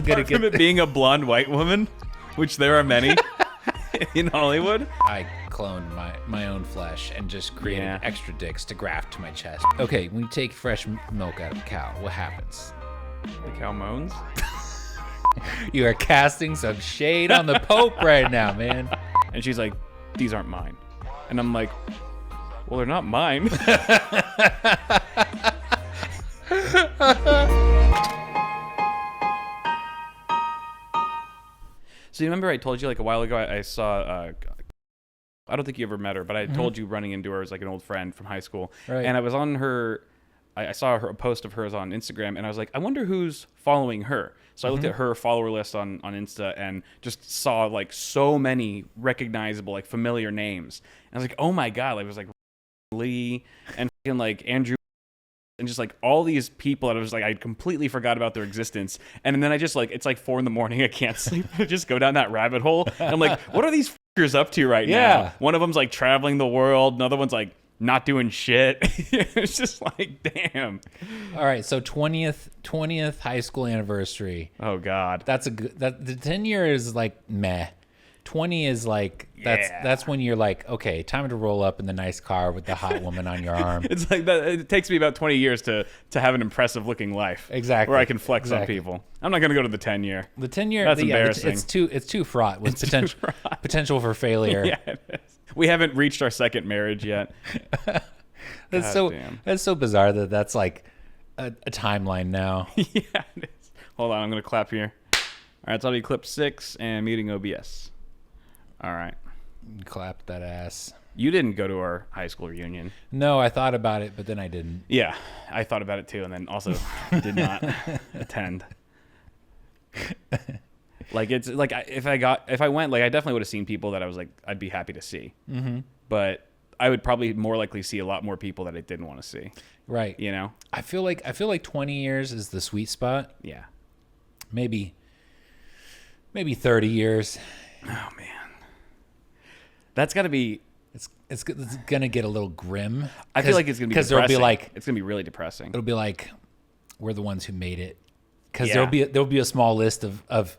gonna from it being a blonde white woman, which there are many in Hollywood. I cloned my own flesh and just created extra dicks to graft to my chest. Okay, when you take fresh milk out of a cow, what happens? The cow moans. You are casting some shade on the Pope right now, man. And she's like, these aren't mine. And I'm like, well, they're not mine. So you remember I told you like a while ago I saw I don't think you ever met her, but I told you running into her as like an old friend from high school. Right. And I was on her I saw a post of hers on Instagram, and I was like, I wonder who's following her. So I looked at her follower list on Insta and just saw like so many recognizable, like familiar names. And I was like, oh my God, like, it was like Lee and like Andrew and just like all these people that I was like, I completely forgot about their existence. And then I just like, it's like 4 a.m, I can't sleep. I just go down that rabbit hole. And I'm like, what are these fuckers up to right now? One of them's like traveling the world. Another one's like not doing shit. It's just like, damn. All right, so 20th high school anniversary. Oh God. That's a good. The 10 year is like meh. 20 is like that's when you're like, okay, time to roll up in the nice car with the hot woman on your arm. It's like that. It takes me about 20 years to have an impressive looking life. Exactly. Where I can flex on people. I'm not gonna go to the 10 year. The 10 year. That's embarrassing. It's too fraught with potential for failure. Yeah, it is. We haven't reached our second marriage yet. That's so bizarre that's like a timeline now. Yeah, it is. Hold on, I'm gonna clap here. All right, so I'll be clip 6 and muting OBS. All right. Clap that ass. You didn't go to our high school reunion. No, I thought about it, but then I didn't. Yeah, I thought about it too, and then also did not attend. Like it's like if I went, like I definitely would have seen people that I was like I'd be happy to see. Mm-hmm. But I would probably more likely see a lot more people that I didn't want to see. Right. You know. I feel like 20 years is the sweet spot. Yeah. Maybe 30 years. Oh man. That's got to be. It's gonna get a little grim. I feel like it's gonna be because depressing. there'll be like it's gonna be really depressing. It'll be like we're the ones who made it. Because there'll be a small list of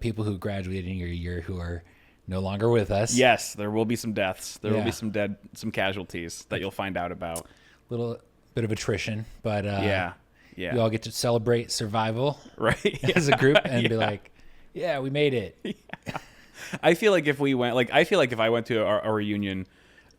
people who graduated in your year who are no longer with us. Yes, there will be some deaths. There will be some casualties that you'll find out about. Little bit of attrition, but yeah. We all get to celebrate survival, right? As a group and be like, yeah, we made it. Yeah. I feel like if we went, like I feel like if I went to our reunion,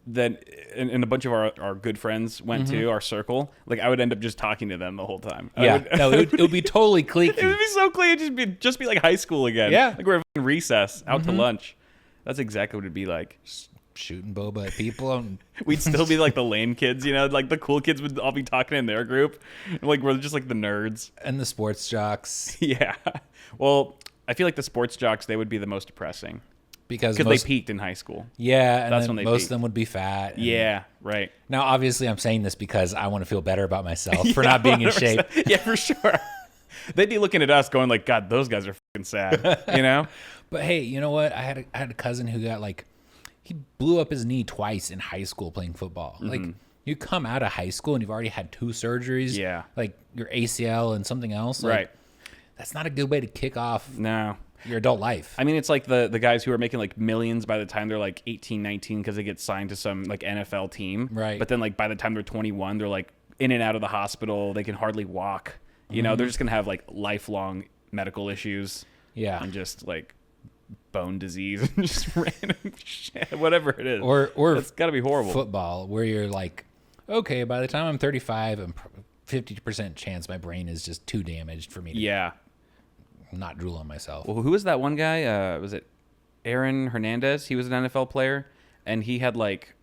then and a bunch of our good friends went to our circle, like I would end up just talking to them the whole time. It would be totally cliquey. It would be so cliquey. It'd just be like high school again. Yeah, like we're in recess, out to lunch. That's exactly what it'd be like. Shooting boba at people. We'd still be like the lame kids, like the cool kids would all be talking in their group. Like we're just like the nerds. And the sports jocks. Yeah. Well, I feel like the sports jocks, they would be the most depressing. Because they peaked in high school. Yeah, and that's when most of them would be fat. Yeah, right. Now, obviously, I'm saying this because I want to feel better about myself for not being in shape. Yeah, for sure. They'd be looking at us going like, God, those guys are fucking sad, But hey, you know what? I had a cousin who got he blew up his knee twice in high school playing football. Mm-hmm. Like, you come out of high school and you've already had 2 surgeries. Yeah. Like your ACL and something else. Right. That's not a good way to kick off your adult life. I mean, it's like the guys who are making like millions by the time they're like 18, 19 because they get signed to some like NFL team. Right. But then like by the time they're 21, they're like in and out of the hospital. They can hardly walk. They're just going to have like lifelong medical issues. Yeah. And just like bone disease and just random shit, whatever it is. Or it's got to be horrible. Football, where you're like, okay, by the time I'm 35, I'm 50% chance my brain is just too damaged for me to not drool on myself. Well, who was that one guy? Was it Aaron Hernandez? He was an NFL player, and he had like,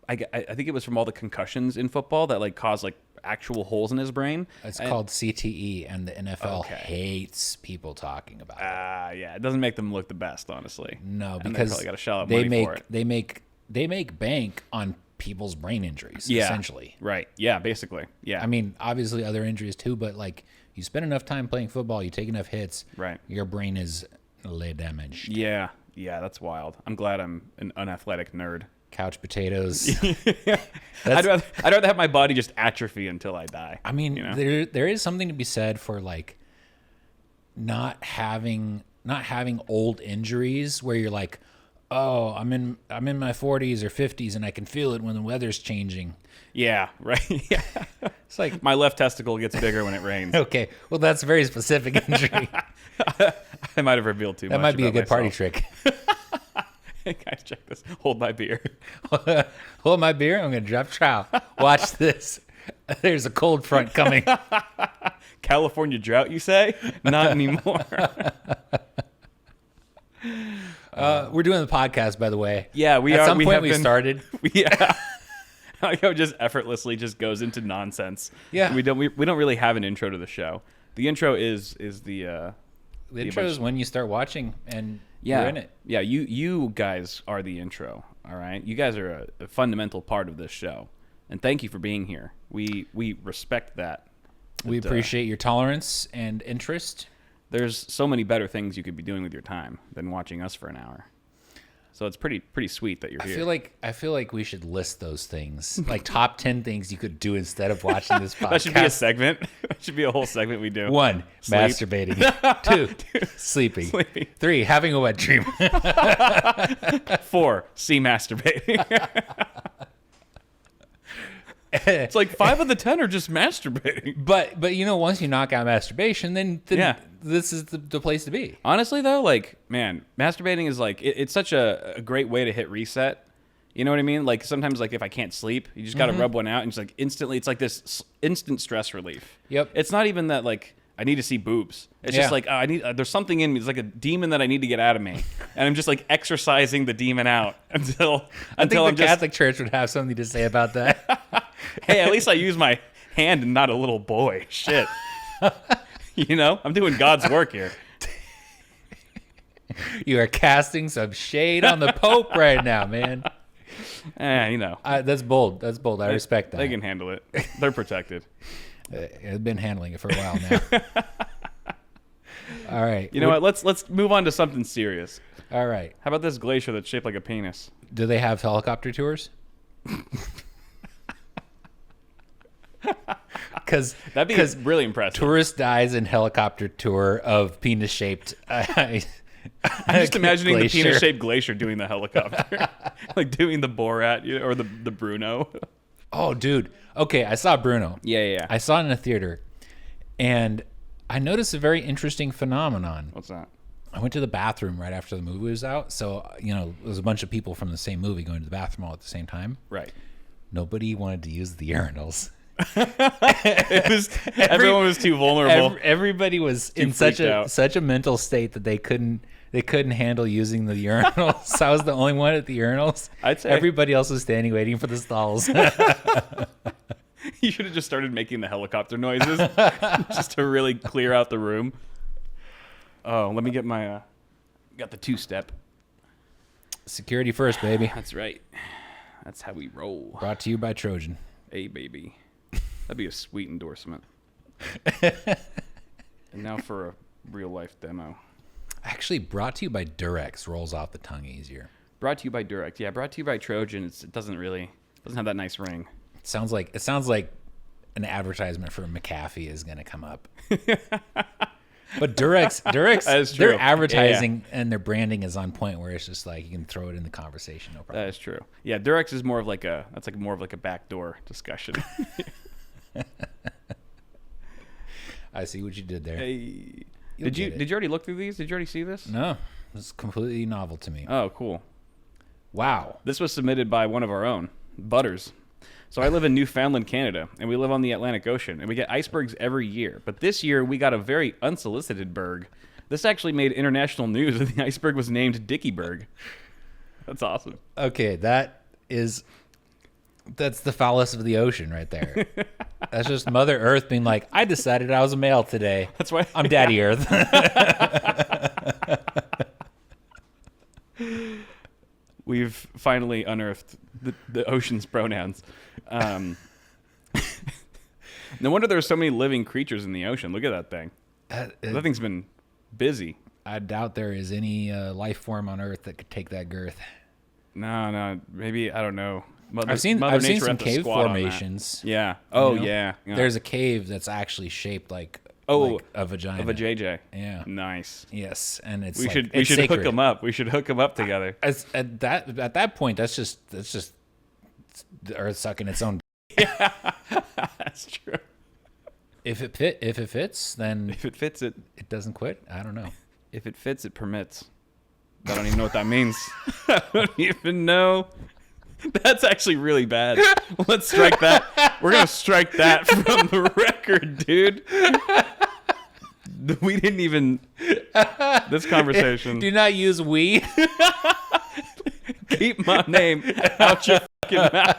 I think it was from all the concussions in football that like caused like actual holes in his brain. It's called CTE, and the NFL hates people talking about it. Yeah, it doesn't make them look the best, honestly. No, because and they probably got to shell out money for it. They make bank on people's brain injuries, essentially. Right. Yeah, basically. Yeah. I mean, obviously other injuries too, but like you spend enough time playing football, you take enough hits, right? Your brain is damaged. Yeah. Yeah, that's wild. I'm glad I'm an unathletic nerd. Couch potatoes. I'd rather have my body just atrophy until I die. I mean, there is something to be said for like not having old injuries where you're like, oh, I'm in my 40s or 50s and I can feel it when the weather's changing. Yeah, right. Yeah. It's like My left testicle gets bigger when it rains. okay, well that's a very specific injury. I might have revealed too much. That might be a good about party myself. trick. Hey guys, check this. Hold my beer. Hold my beer. I'm gonna drop trout. Watch this. There's a cold front coming. California drought, you say? Not anymore. We're doing the podcast, by the way. Yeah, we At are. some point, have we been, started. Yeah. Like how it just effortlessly just goes into nonsense. Yeah. We don't really have an intro to the show. The intro is the intro is when you start watching and yeah. you're in it. Yeah, you guys are the intro. All right, you guys are a fundamental part of this show, and thank you for being here. We respect that. We appreciate your tolerance and interest. There's so many better things you could be doing with your time than watching us for an hour. So it's pretty sweet that you're here. I feel like we should list those things, like top 10 things you could do instead of watching this podcast. That should be a segment. That should be a whole segment we do. 1, Sleep. masturbating. 2, sleeping. 3, having a wet dream. 4, see masturbating. It's like 5 of the 10 are just masturbating. But once you knock out masturbation, then yeah. This is the place to be. Honestly, though, like, man, masturbating is like it's such a great way to hit reset. You know what I mean? Like sometimes, like if I can't sleep, you just got to rub one out, and just like instantly, it's like this instant stress relief. Yep. It's not even that like I need to see boobs. It's just like I need. There's something in me. It's like a demon that I need to get out of me, and I'm just like exercising the demon out until I think I'm the Catholic Church would have something to say about that. Hey, at least I use my hand and not a little boy. Shit. You know, I'm doing God's work here. You are casting some shade on the Pope right now, man. You know. That's bold. That's bold. I respect that. They can handle it. They're protected. I've been handling it for a while now. All right. You know what? Let's move on to something serious. All right. How about this glacier that's shaped like a penis? Do they have helicopter tours? That'd be really impressive. Tourist dies in helicopter tour of penis-shaped. I'm just imagining the penis-shaped glacier doing the helicopter, like doing the Borat or the Bruno. Oh, dude. Okay, I saw Bruno. Yeah. I saw it in a theater, and I noticed a very interesting phenomenon. What's that? I went to the bathroom right after the movie was out, so there was a bunch of people from the same movie going to the bathroom all at the same time. Right. Nobody wanted to use the urinals. Everyone was too vulnerable. Everybody was in such a mental state that they couldn't handle using the urinals. I was the only one at the urinals. I'd say everybody else was standing waiting for the stalls. You should have just started making the helicopter noises just to really clear out the room. Oh, let me get my got the 2-step. Security first, baby. That's right. That's how we roll. Brought to you by Trojan. Hey, baby. That'd be a sweet endorsement. And now for a real-life demo. Actually, brought to you by Durex. Rolls off the tongue easier. Brought to you by Durex. Yeah, brought to you by Trojan. It doesn't have that nice ring. It sounds like an advertisement for McAfee is going to come up. But Durex, their advertising and their branding is on point where it's just like you can throw it in the conversation, no problem. That is true. Yeah, Durex is more of like a backdoor discussion. I see what you did there. Hey. Did you already look through these? Did you already see this? No, this is completely novel to me. Oh, cool. Wow. This was submitted by one of our own, Butters. So I live in Newfoundland, Canada, and we live on the Atlantic Ocean, and we get icebergs every year. But this year, we got a very unsolicited berg. This actually made international news, and the iceberg was named Dickieberg. That's awesome. Okay, that's the phallus of the ocean right there. That's just Mother Earth being like, I decided I was a male today. That's why I'm Daddy Earth. We've finally unearthed the ocean's pronouns. No wonder there's so many living creatures in the ocean. Look at that thing. That thing's been busy. I doubt there is any life form on Earth that could take that girth. No. Maybe, I don't know. I've seen some cave formations. Yeah. Oh, yeah. There's a cave that's actually shaped like Oh, like a vagina. Of a JJ. Yeah. Nice. Yes, and it's We like, should sacred. hook them up. We should hook them up together. At that point, that's just the earth sucking its own. Yeah, that's true. If it fits, then If it fits, it doesn't quit. I don't know. If it fits, it permits. I don't even know what that means. I don't even know. That's actually really bad. Let's strike that. We're going to strike that from the record, dude. We didn't even... This conversation... Do not use we. Keep my name out your fucking mouth.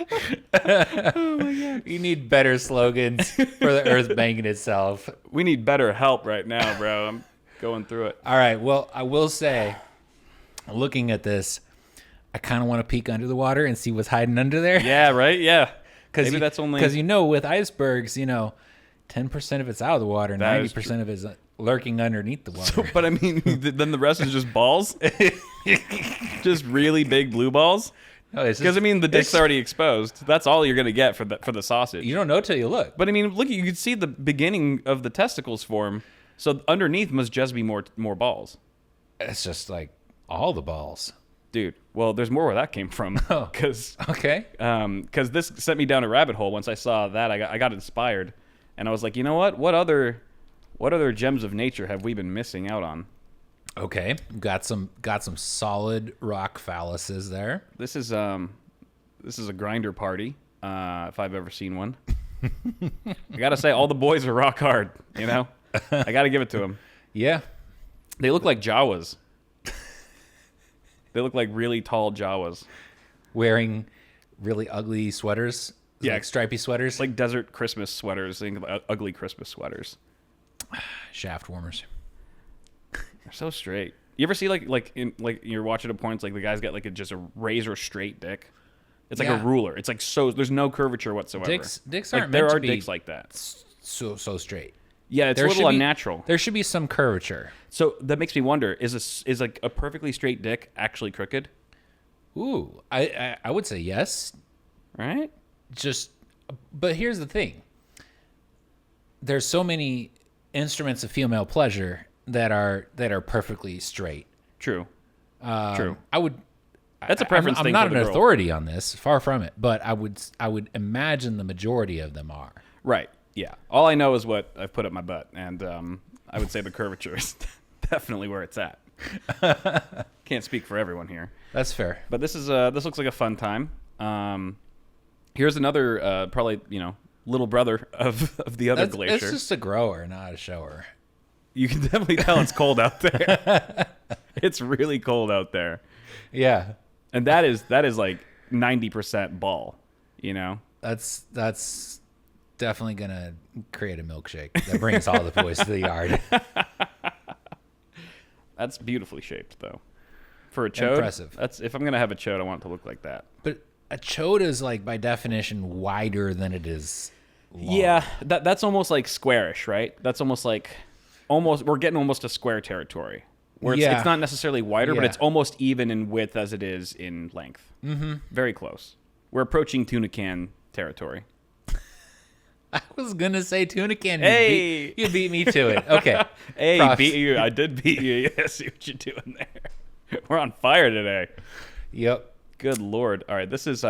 Oh my God. You need better slogans for the earth banging itself. We need better help right now, bro. I'm going through it. All right. Well, I will say, looking at this, I kind of want to peek under the water and see what's hiding under there. Yeah, right? Yeah. Maybe that's only... Because, with icebergs, 10% of it's out of the water, 90% of it's lurking underneath the water. So, but I mean, then the rest is just balls? Just really big blue balls? Because, the dick's already exposed. That's all you're going to get for the sausage. You don't know till you look. But, look, you can see the beginning of the testicles form. So underneath must just be more balls. It's just like all the balls. Dude, well, there's more where that came from. Oh, okay. Because this sent me down a rabbit hole. Once I saw that, I got inspired. And I was like, you know what? What other gems of nature have we been missing out on? Okay, got some solid rock phalluses there. This is a grinder party, if I've ever seen one. I gotta say, all the boys are rock hard. I gotta give it to them. Yeah, they look like Jawas. They look like really tall Jawas wearing really ugly sweaters. Yeah, like stripy sweaters, like desert Christmas sweaters. Ugly Christmas sweaters. Shaft warmers. They're so straight. You ever see like you're watching a porn, it's like the guy's got just a razor straight dick. It's like a ruler. It's like so there's no curvature whatsoever. Dicks aren't meant there to are be dicks like that. So straight. Yeah, it's a little unnatural. There should be some curvature. So that makes me wonder: is like a perfectly straight dick actually crooked? Ooh, I would say yes. Right. But here's the thing. There's so many instruments of female pleasure that are perfectly straight. True. True. That's a preference thing. I'm not an authority on this, far from it, but I would imagine the majority of them are. Right. Yeah. All I know is what I've put up my butt, and I would say the curvature is definitely where it's at. Can't speak for everyone here. That's fair. But this looks like a fun time. Here's another probably little brother of the other glacier. It's just a grower, not a shower. You can definitely tell it's cold out there. It's really cold out there. Yeah. And that is like 90% ball, That's definitely gonna create a milkshake that brings all the boys to the yard. That's beautifully shaped though. For a chode, impressive. If I'm gonna have a chode, I want it to look like that. But a chode is like by definition wider than it is long. Yeah, that's almost like squarish, right? That's almost like we're getting almost to square territory. Where it's not necessarily wider, but it's almost even in width as it is in length. Mm-hmm. Very close. We're approaching tuna can territory. I was gonna say tuna can. Hey, you beat me to it. Okay. Hey, Props. beat you. I did beat you. Yeah, see what you're doing there. We're on fire today. Yep. Good Lord. All right, this is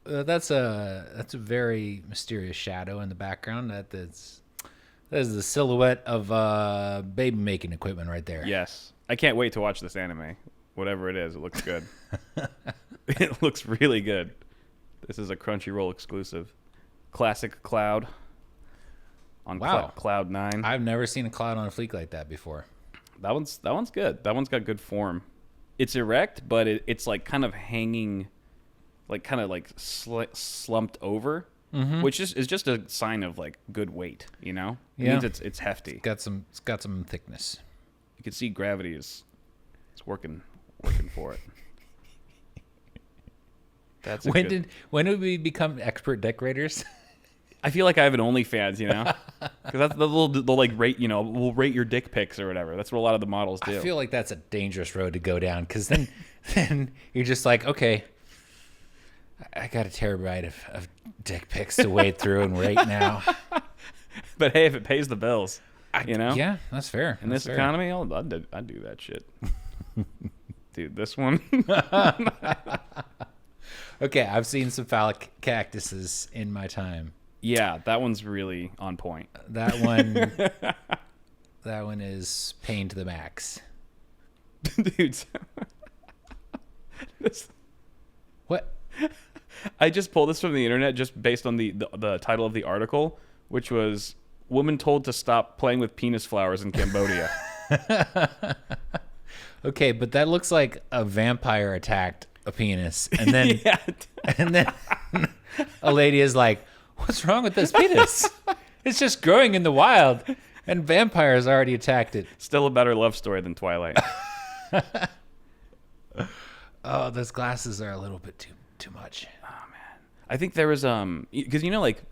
that's a very mysterious shadow in the background. That is the silhouette of baby making equipment right there. Yes. I can't wait to watch this anime. Whatever it is, it looks good. It looks really good. This is a Crunchyroll exclusive. Classic Cloud on Cloud 9. I've never seen a cloud on a fleek like that before. That one's good. That one's got good form. It's erect, but it's like kind of hanging, like kind of like slumped over, which is just a sign of like good weight. It means it's hefty. It's got some thickness. You can see gravity is working for it. That's when did we become expert decorators? I feel like I have an OnlyFans, because that's they'll like rate, we'll rate your dick pics or whatever. That's what a lot of the models do. I feel like that's a dangerous road to go down because then you're just like, okay, I got a terabyte of dick pics to wade through and rate now. But hey, if it pays the bills, Yeah, that's fair. In this economy, I'd do that shit. Dude, this one. Okay, I've seen some phallic cactuses in my time. Yeah, that one's really on point. That one is pain to the max. Dude. What? I just pulled this from the internet just based on the title of the article, which was "Woman Told to Stop Playing with Penis Flowers in Cambodia." Okay, but that looks like a vampire attacked a penis, and then and then a lady is like, "What's wrong with this penis? It's just growing in the wild, and vampires already attacked it." Still a better love story than Twilight. Oh, those glasses are a little bit too much. Oh man, I think there was because like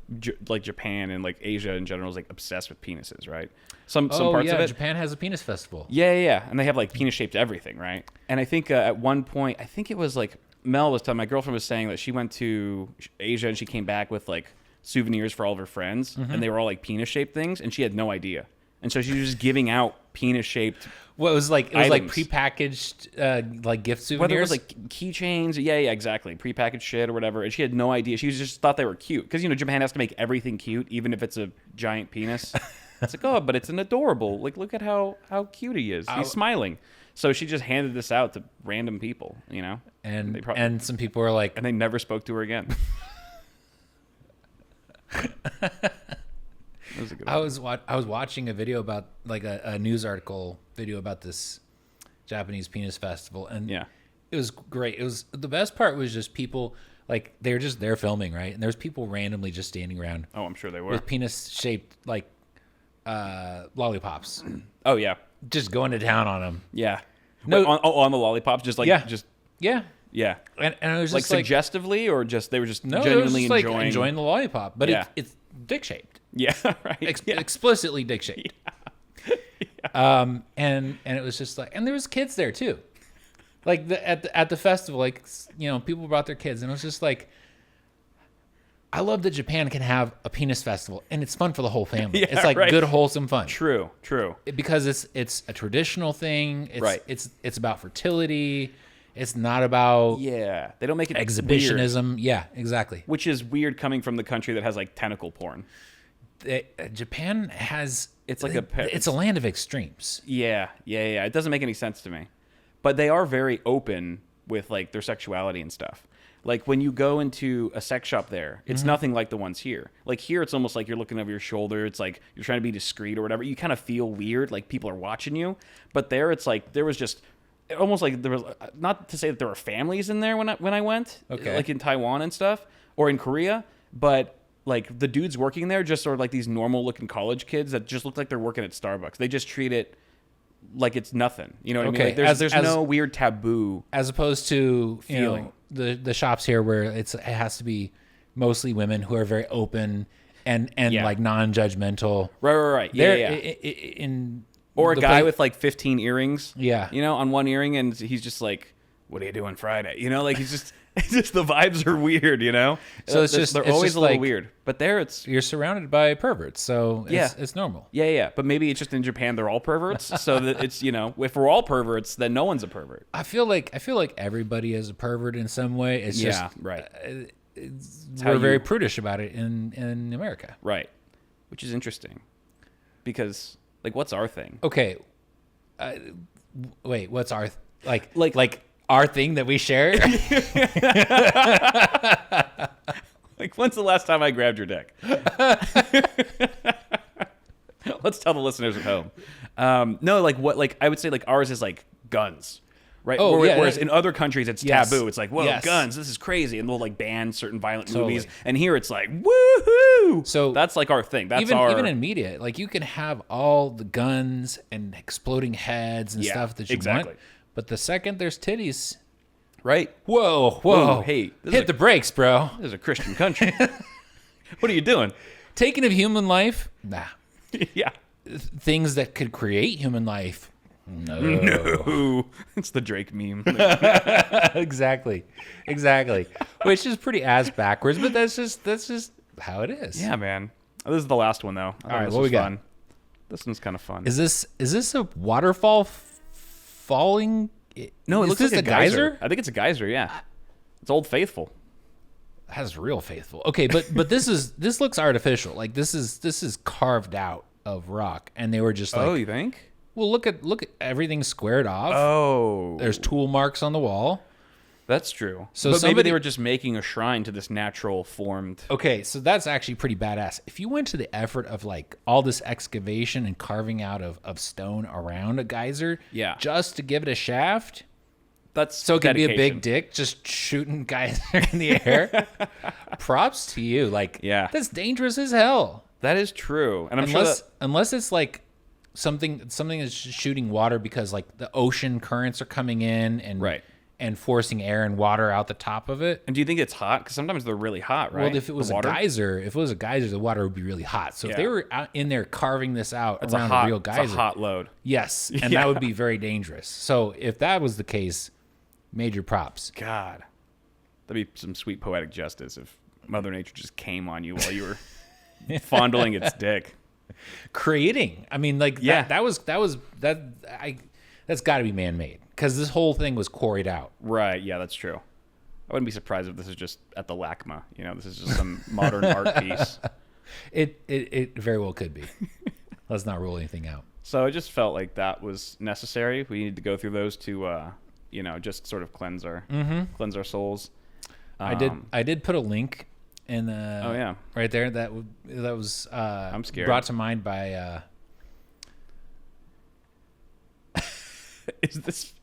Japan and like Asia in general is like obsessed with penises, right? Some parts of it. Japan has a penis festival. Yeah, and they have like penis shaped everything, right? And I think at one point, I think it was like Mel was telling my girlfriend was saying that she went to Asia and she came back with like souvenirs for all of her friends, and they were all like penis shaped things, and she had no idea, and so she was just giving out penis shaped. Well, it was like prepackaged like gift souvenirs. Whether it was like keychains, yeah, exactly, prepackaged shit or whatever, and she had no idea. She just thought they were cute because Japan has to make everything cute, even if it's a giant penis. It's like, oh, but it's an adorable. Like, look at how cute he is. He's smiling. So she just handed this out to random people, and some people were like, and they never spoke to her again. I was watching a video about like a news article video about this Japanese penis festival, and it was great. It was the best part was just people like they were just there filming, right? And there's people randomly just standing around. Oh, I'm sure they were with penis shaped like lollipops. Oh yeah, just going to town on them. Yeah, no, on the lollipops, just like yeah. And it was just like suggestively, or just they were just genuinely just enjoying the lollipop, but it's dick shaped. Yeah, right. Explicitly dick shaped. Yeah. And it was just like, and there was kids there too, like at the festival, like people brought their kids, and it was just like, I love that Japan can have a penis festival, and it's fun for the whole family. It's like good wholesome fun. True. Because it's a traditional thing. It's about fertility. It's not about they don't make it exhibitionism. Weird. Yeah, exactly. Which is weird coming from the country that has like tentacle porn. Japan has it's a land of extremes. Yeah. It doesn't make any sense to me, but they are very open with like their sexuality and stuff. Like when you go into a sex shop there, it's nothing like the ones here. Like here, it's almost like you're looking over your shoulder. It's like you're trying to be discreet or whatever. You kind of feel weird, like people are watching you. But there, it's like there was just almost like there was, not to say that there were families in there when I went, like in Taiwan and stuff, or in Korea, but like the dudes working there just sort of like these normal looking college kids that just look like they're working at Starbucks. They just treat it like it's nothing. You know what I mean? Like there's no weird taboo, as opposed to feeling the shops here where it has to be mostly women who are very open and like non-judgmental. Right. Yeah. Or a guy with like 15 earrings. Yeah. On one earring, and he's just like, "What are you doing Friday?" Like he's just. It's just the vibes are weird, So they're always a little weird. But there, you're surrounded by perverts, so it's normal. Yeah. But maybe it's just in Japan they're all perverts, so that it's if we're all perverts, then no one's a pervert. I feel like everybody is a pervert in some way. It's just right. We're very prudish about it in America, right? Which is interesting, because like, what's our thing? Okay, wait, what's our like our thing that we share? Like, when's the last time I grabbed your dick? Let's tell the listeners at home. No, like what? Like I would say, like ours is like guns, right? Whereas in other countries it's taboo. It's like, whoa, guns, this is crazy, and they'll like ban certain violent movies. And here it's like, woohoo! So that's like our thing. That's even in media, like you can have all the guns and exploding heads and stuff that you want. But the second there's titties, right? Whoa! Hey, hit the brakes, bro. This is a Christian country. What are you doing? Taking of human life? Nah. Yeah. Things that could create human life? No. No. It's the Drake meme. Exactly. Which is pretty ass backwards, but that's just how it is. Yeah, man. This is the last one though. All right, what we got? Fun. This one's kind of fun. Is this a waterfall falling? No, it looks looks like a geyser. I think it's a geyser. Yeah, it's Old Faithful. That's real faithful. Okay, but this looks artificial. Like this is carved out of rock, and they were just like, oh, you think? Well, look at everything squared off. Oh, there's tool marks on the wall. That's true. So but maybe they were just making a shrine to this natural formed. Okay, so that's actually pretty badass. If you went to the effort of like all this excavation and carving out of stone around a geyser, yeah, just to give it a shaft, that's so it can be a big dick just shooting geyser in the air. Props to you. Like, yeah, that's dangerous as hell. That is true. And I'm sure unless it's like something is shooting water because like the ocean currents are coming in and right. and forcing air and water out the top of it. And do you think it's hot? Because sometimes they're really hot, right? Well, if it was a geyser, the water would be really hot. So if they were out in there carving this out around a real geyser, it's a hot load. Yes, and that would be very dangerous. So if that was the case, major props. God, that'd be some sweet poetic justice if Mother Nature just came on you while you were fondling its dick. Creating. I mean, like that's got to be man-made because this whole thing was quarried out. Right. Yeah, that's true. I wouldn't be surprised if this is just at the LACMA. You know, this is just some modern art piece. It very well could be. Let's not rule anything out. So I just felt like that was necessary. We needed to go through those to, just sort of cleanse our souls. I did put a link in right there that was I'm scared. Brought to mind by is this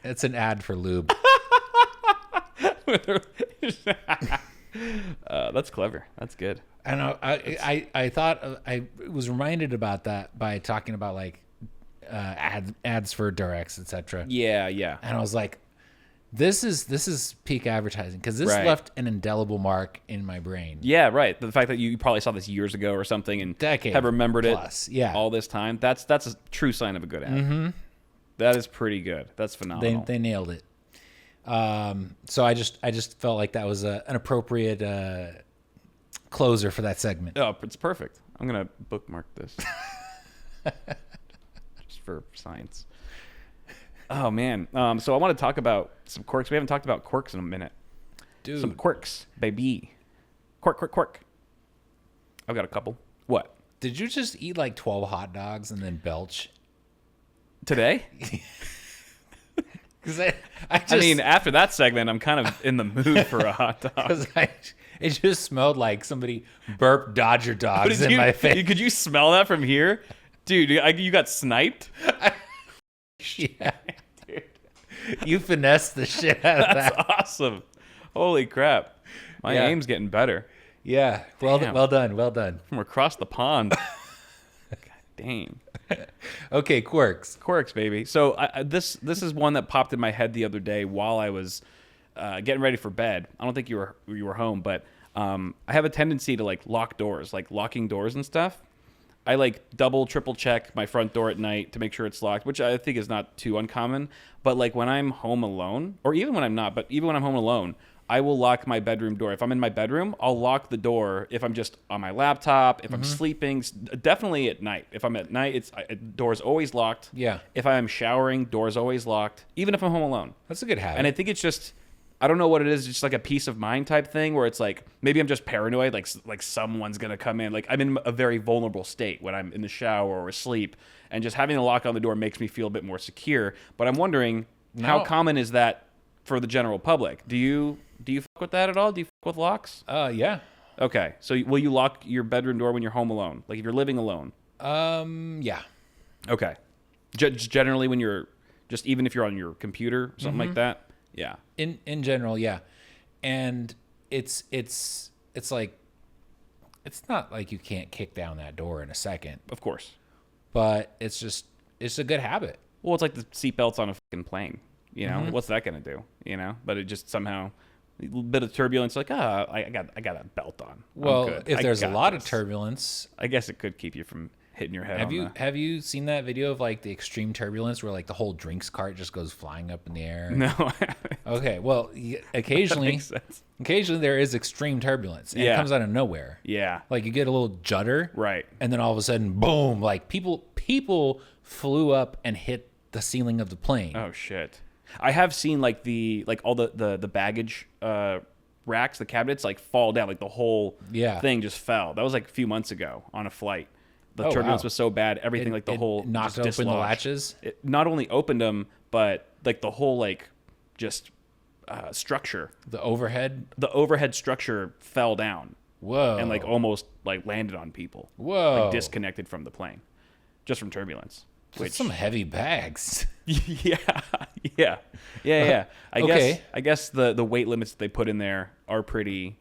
it's an ad for lube. That's clever. That's good. I thought I was reminded about that by talking about like ads for Durex, etc. Yeah. And I was like, this is peak advertising because this left an indelible mark in my brain. Yeah, right. The fact that you probably saw this years ago or something and have remembered plus, it all this time. That's a true sign of a good ad. Mm-hmm. That is pretty good. That's phenomenal. They nailed it. So I just felt like that was an appropriate closer for that segment. Oh, it's perfect. I'm gonna bookmark this just for science. Oh man. So I want to talk about some quirks. We haven't talked about quirks in a minute. Dude. Some quirks, baby. Quirk. I've got a couple. What? Did you just eat like 12 hot dogs and then belch? Today? Because I mean, after that segment, I'm kind of in the mood for a hot dog. Because it just smelled like somebody burped Dodger dogs in my face. Could you smell that from here? Dude, you got sniped? Yeah. Dude. You finessed the shit out of that. That's awesome. Holy crap. My aim's getting better. Yeah. Well done. From across the pond. God dang. Okay, quirks, baby. So this is one that popped in my head the other day while I was getting ready for bed. I don't think you were home, but I have a tendency to like lock doors, like locking doors and stuff. I like double, triple check my front door at night to make sure it's locked, which I think is not too uncommon. But like when I'm home alone, or even when I'm not, but even when I'm home alone, I will lock my bedroom door. If I'm in my bedroom, I'll lock the door. If I'm just on my laptop, if I'm sleeping, definitely at night. If I'm at night, door's always locked. Yeah. If I'm showering, door's always locked, even if I'm home alone. That's a good habit. And I think it's just, I don't know what it is, just like a peace of mind type thing where it's like, maybe I'm just paranoid, like someone's going to come in. Like I'm in a very vulnerable state when I'm in the shower or asleep, and just having a lock on the door makes me feel a bit more secure. But I'm wondering, how common is that for the general public? Do you fuck with that at all? Do you fuck with locks? Yeah. Okay. So will you lock your bedroom door when you're home alone? Like if you're living alone? Yeah. Okay. Generally when you're even if you're on your computer or something like that? Yeah. In general, yeah. And it's like, it's not like you can't kick down that door in a second. Of course. But it's a good habit. Well, it's like the seatbelts on a fucking plane. You know, what's that going to do? You know, but it just somehow, a little bit of turbulence, like, I got a belt on. Well, if there's a lot of turbulence, I guess it could keep you from hitting your head. Have you seen that video of like the extreme turbulence where like the whole drinks cart just goes flying up in the air? No. I haven't. Okay, well, occasionally there is extreme turbulence, and it comes out of nowhere. Yeah, like you get a little judder, right, and then all of a sudden, boom! Like people flew up and hit the ceiling of the plane. Oh shit! I have seen like all the baggage racks, the cabinets, like fall down, like the whole thing just fell. That was like a few months ago on a flight. The turbulence was so bad, everything like the whole knocked open the latches. It not only opened them, but like the whole like just structure. The overhead structure fell down. Whoa! And like almost like landed on people. Whoa! Like disconnected from the plane, just from turbulence. Which some heavy bags. Yeah. I guess the weight limits that they put in there are pretty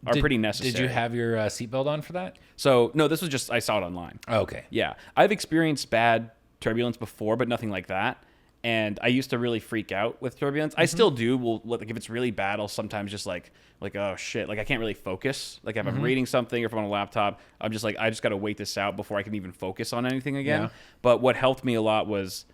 necessary. Did you have your seatbelt on for that? So no, this was just I saw it online. Oh, okay. Yeah, I've experienced bad turbulence before, but nothing like that. And I used to really freak out with turbulence. I still do. Well, like if it's really bad, I'll sometimes just like oh shit, like I can't really focus. Like if I'm reading something or if I'm on a laptop, I'm just like I just got to wait this out before I can even focus on anything again. Yeah. But what helped me a lot was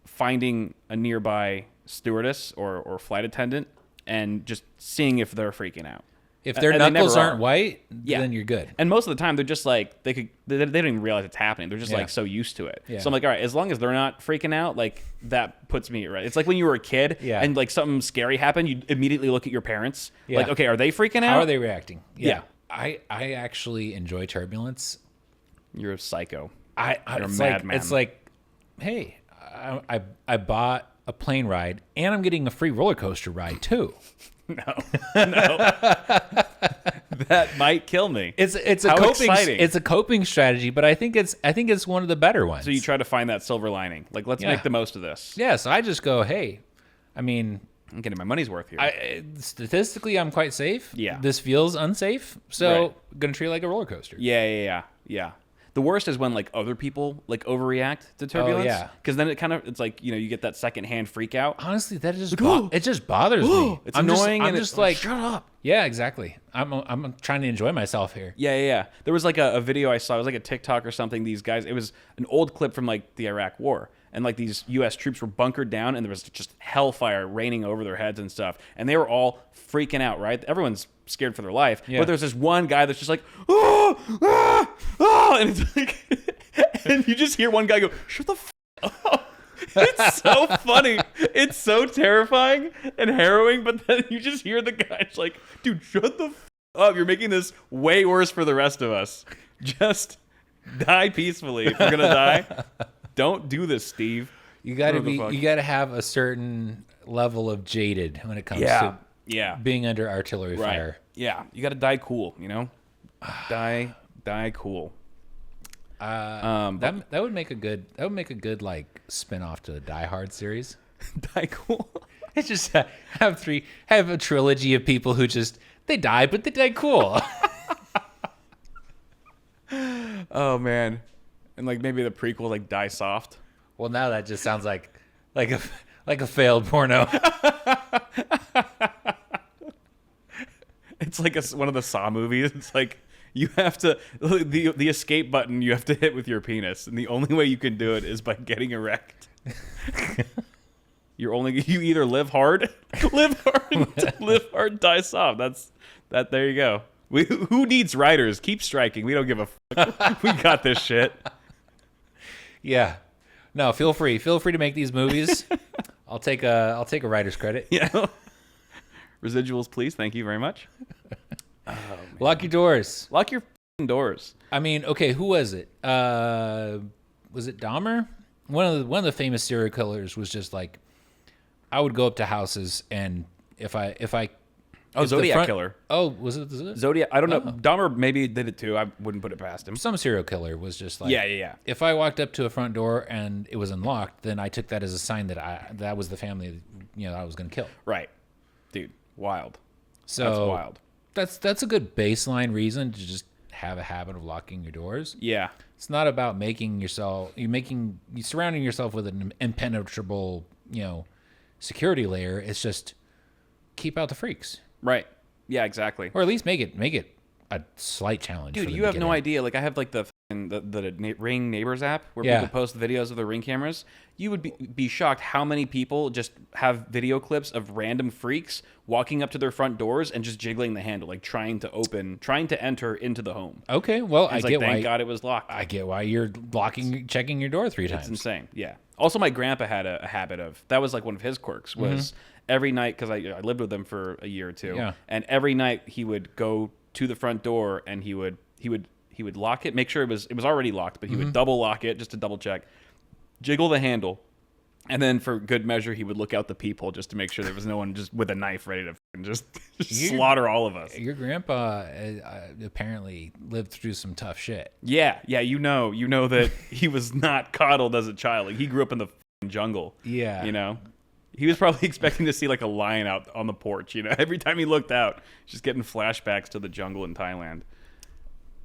finding a nearby stewardess or flight attendant and just seeing if they're freaking out. If their knuckles aren't white, then you're good. And most of the time, they're just like they don't even realize it's happening. They're just like so used to it. Yeah. So I'm like, all right, as long as they're not freaking out, like that puts me right. It's like when you were a kid and like something scary happened, you immediately look at your parents. Yeah. Like, okay, are they freaking out? How are they reacting? Yeah. I actually enjoy turbulence. You're a psycho. You're a madman. It's like, hey, I bought a plane ride and I'm getting a free roller coaster ride too. No. That might kill me. It's a coping strategy, but I think it's one of the better ones. So you try to find that silver lining. Like let's make the most of this. Yeah, so I just go, hey, I mean, I'm getting my money's worth here. Statistically, I'm quite safe. Yeah. This feels unsafe, so gonna treat it like a roller coaster. Yeah. The worst is when like other people like overreact to turbulence. Oh, yeah. Because then it's like, you know, you get that secondhand freak out. Honestly, that just it just bothers me. It's annoying. I'm just like, shut up. Yeah, exactly. I'm trying to enjoy myself here. Yeah. There was like a video I saw. It was like a TikTok or something. These guys. It was an old clip from like the Iraq War. And like these U.S. troops were bunkered down, and there was just hellfire raining over their heads and stuff. And they were all freaking out, right? Everyone's scared for their life. Yeah. But there's this one guy that's just like, and it's like, and you just hear one guy go, shut the up. It's so funny. It's so terrifying and harrowing. But then you just hear the guy's like, dude, shut the up. You're making this way worse for the rest of us. Just die peacefully. If we're gonna die. Don't do this, Steve. You gotta have a certain level of jaded when it comes to being under artillery fire. Yeah, you gotta die cool, you know? die cool. That would make a good like spin-off to the Die Hard series. Die cool. It's just have a trilogy of people who just they die, but they die cool. Oh man. And like maybe the prequel, like Die Soft. Well, now that just sounds like a failed porno. It's like one of the Saw movies. It's like you have to the escape button you have to hit with your penis, and the only way you can do it is by getting erect. You either live hard, live hard, die soft. That. There you go. Who needs writers? Keep striking. We don't give a fuck. We got this shit. Yeah. No, feel free to make these movies. I'll take a writer's credit. Yeah. Residuals, please. Thank you very much. Lock your doors. Lock your doors. I mean, okay, who was it? Was it Dahmer? One of the famous serial killers was just like, I would go up to houses and if I Zodiac killer. Oh, was it Zodiac? I don't know. Dahmer maybe did it too. I wouldn't put it past him. Some serial killer was just like, yeah. If I walked up to a front door and it was unlocked, then I took that as a sign that that was the family, I was going to kill. Right, dude. Wild. So that's wild. That's a good baseline reason to just have a habit of locking your doors. Yeah. It's not about you surrounding yourself with an impenetrable, security layer. It's just keep out the freaks. Right. Yeah, exactly. Or at least make it a slight challenge. Dude, you have no idea. Like I have like the the Ring Neighbors app where people post videos of their Ring cameras, you would be shocked how many people just have video clips of random freaks walking up to their front doors and just jiggling the handle, like trying to enter into the home. Okay, well, I get why. Thank God it was locked. I get why you're checking your door 3 times. It's insane. Yeah. Also, my grandpa had a habit of, that was like one of his quirks, was every night, because I lived with him for a year or two, and every night he would go to the front door and he would lock it, make sure it was already locked, but he would double lock it just to double check, jiggle the handle, and then for good measure he would look out the peephole just to make sure there was no one just with a knife ready to just slaughter all of us. Your grandpa apparently lived through some tough shit. Yeah, you know that he was not coddled as a child. Like, he grew up in the jungle. Yeah, you know. He was probably expecting to see like a lion out on the porch, you know. Every time he looked out, just getting flashbacks to the jungle in Thailand.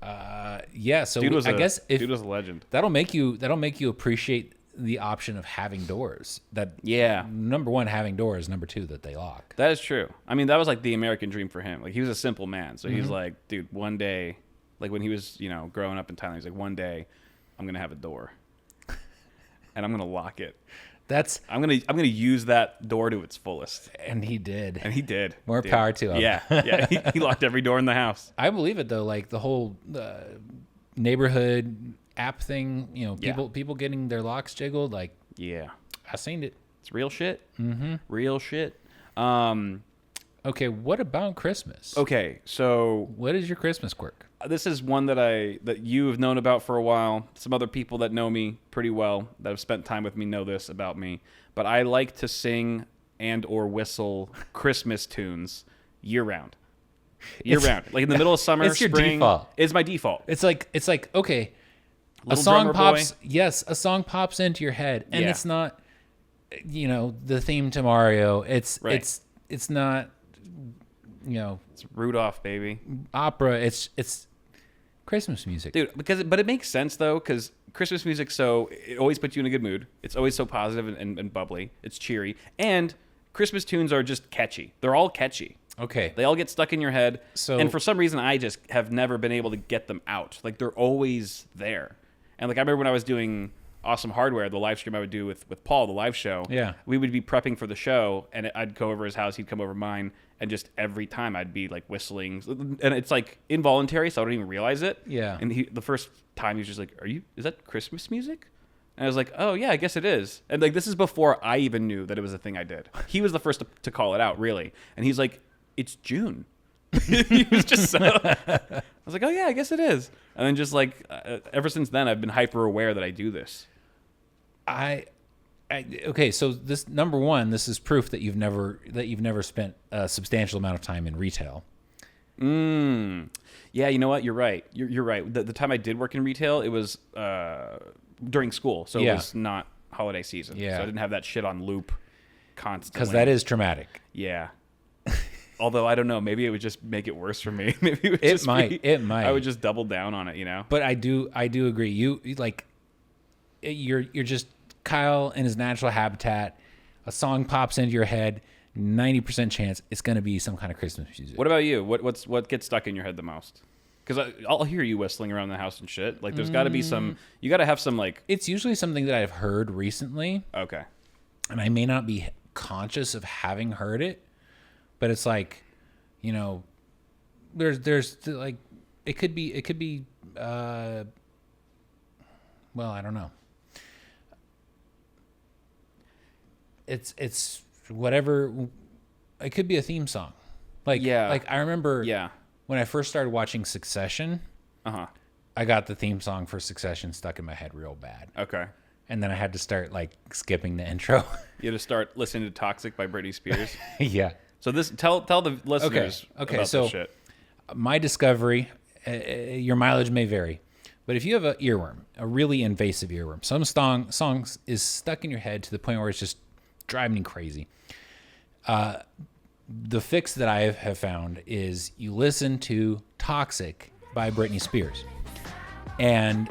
So dude was a legend. That'll make you appreciate the option of having doors. Number one, having doors. Number two, that they lock. That is true. I mean, that was like the American dream for him. Like, he was a simple man, so he's like, dude, one day, like when he was, you know, growing up in Thailand, he's like, one day, I'm gonna have a door, and I'm gonna lock it. I'm gonna use that door to its fullest. And he did. More power to him. Yeah. He locked every door in the house. I believe it though. Like the whole neighborhood app thing. You know, people getting their locks jiggled. Like, I seen it. It's real shit. Real shit. Okay, what about Christmas? Okay, so what is your Christmas quirk? This is one that you have known about for a while. Some other people that know me pretty well, that have spent time with me, know this about me. But I like to sing and or whistle Christmas tunes year round. Like in the middle of summer, it's spring. Your default. It's my default. It's like okay, Little a song pops. Boy. Yes, a song pops into your head, and it's not, you know, the theme to Mario. It's not, you know, it's Rudolph, baby. Opera. It's Christmas music, dude. But it makes sense though, because Christmas music, so it always puts you in a good mood. It's always so positive and bubbly. It's cheery, and Christmas tunes are just catchy. They're all catchy. Okay, they all get stuck in your head. And for some reason, I just have never been able to get them out. Like, they're always there. And like, I remember when I was doing Awesome Hardware, the live stream I would do with Paul, the live show. Yeah, we would be prepping for the show, and I'd go over his house, he'd come over mine, and just every time I'd be like whistling, and it's like involuntary, so I don't even realize it. Yeah. And the first time he was just like, is that Christmas music? And I was like, oh yeah, I guess it is. And like, this is before I even knew that it was a thing I did. He was the first to call it out, really. And he's like, it's June. He was just so, I was like, oh yeah, I guess it is. And then just like, ever since then, I've been hyper aware that I do this. Okay, so this, number one, this is proof that you've never spent a substantial amount of time in retail. Yeah, you know what? You're right. You're right. The time I did work in retail, it was during school, so it was not holiday season. Yeah, so I didn't have that shit on loop constantly. Because that is traumatic. Yeah. Although I don't know, maybe it would just make it worse for me. Maybe it might. I would just double down on it, you know. But I do agree. You like, you're just Kyle in his natural habitat. A song pops into your head. 90% chance it's going to be some kind of Christmas music. What about you? What gets stuck in your head the most? Because I'll hear you whistling around the house and shit. Like, there's got to be some. You got to have some, like. It's usually something that I've heard recently. Okay. And I may not be conscious of having heard it, but it's like, you know, there's like, it could be. Well, I don't know. It's whatever. It could be a theme song. Like I remember when I first started watching Succession, I got the theme song for Succession stuck in my head real bad. Okay. And then I had to start like skipping the intro. You had to start listening to "Toxic" by Britney Spears. Yeah. So tell the listeners about this shit. My discovery, your mileage may vary, but if you have an earworm, a really invasive earworm, some songs is stuck in your head to the point where it's just driving me crazy. The fix that I have found is you listen to "Toxic" by Britney Spears, and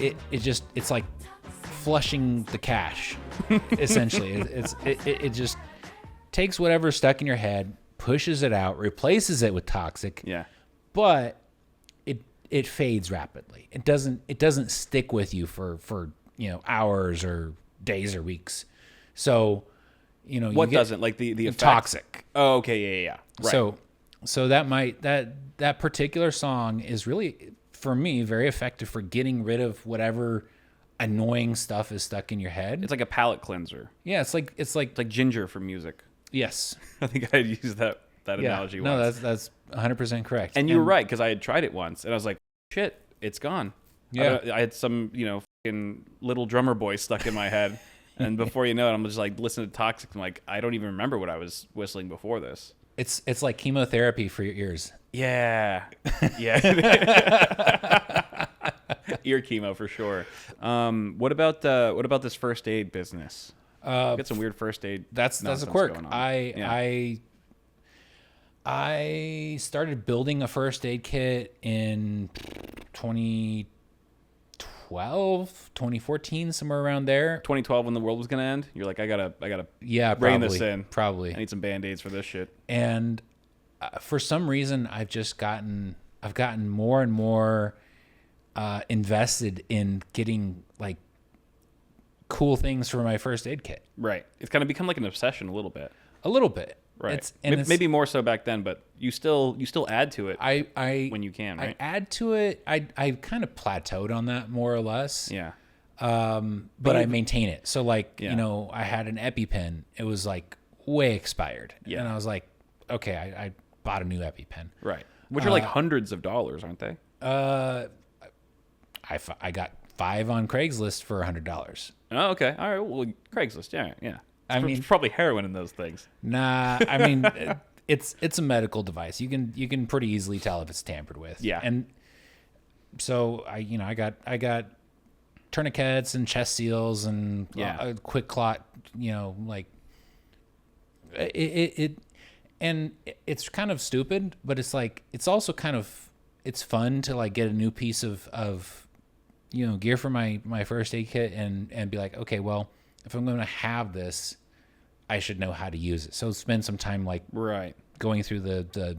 it's like flushing the cache. Essentially, it just takes whatever's stuck in your head, pushes it out, replaces it with "Toxic." Yeah, but it fades rapidly. It doesn't stick with you for hours or days or weeks. So, what doesn't, like the effects? Toxic. Oh, okay, yeah. Right. So that particular song is really, for me, very effective for getting rid of whatever annoying stuff is stuck in your head. It's like a palate cleanser. Yeah, it's like ginger for music. Yes. I think I used that analogy once. No, that's 100% correct. And you were right, because I had tried it once, and I was like, shit, it's gone. Yeah. I had some, fucking little drummer boy stuck in my head. And before you know it, I'm just like listening to Toxic. I'm like, I don't even remember what I was whistling before this. It's like chemotherapy for your ears. Yeah. Yeah. Ear chemo for sure. What about this first aid business? Got some weird first aid. That's a quirk. I started building a first aid kit in 2014, somewhere around there. 2012, when the world was gonna end. You're like, I gotta rein this in. Probably. I need some band-aids for this shit. And for some reason, I've gotten more and more invested in getting like cool things for my first aid kit. Right. It's kind of become like an obsession a little bit. A little bit. Right. Maybe more so back then, but you still add to it. When you can, right? I add to it. I kind of plateaued on that more or less. Yeah. But I maintain it. So like, I had an EpiPen. It was like way expired. Yeah. And I was like, okay, I bought a new EpiPen. Right. Which are like hundreds of dollars, aren't they? I got 5 on Craigslist for $100. Oh, okay. All right. Well, Craigslist. Yeah. It's probably heroin in those things. Nah, I mean, it's a medical device. You can pretty easily tell if it's tampered with. Yeah. And so I got tourniquets and chest seals and a quick clot. Like it and it's kind of stupid, but it's like it's also kind of it's fun to like get a new piece of gear for my first aid kit and be like, okay, well, if I'm going to have this, I should know how to use it. So spend some time like going through the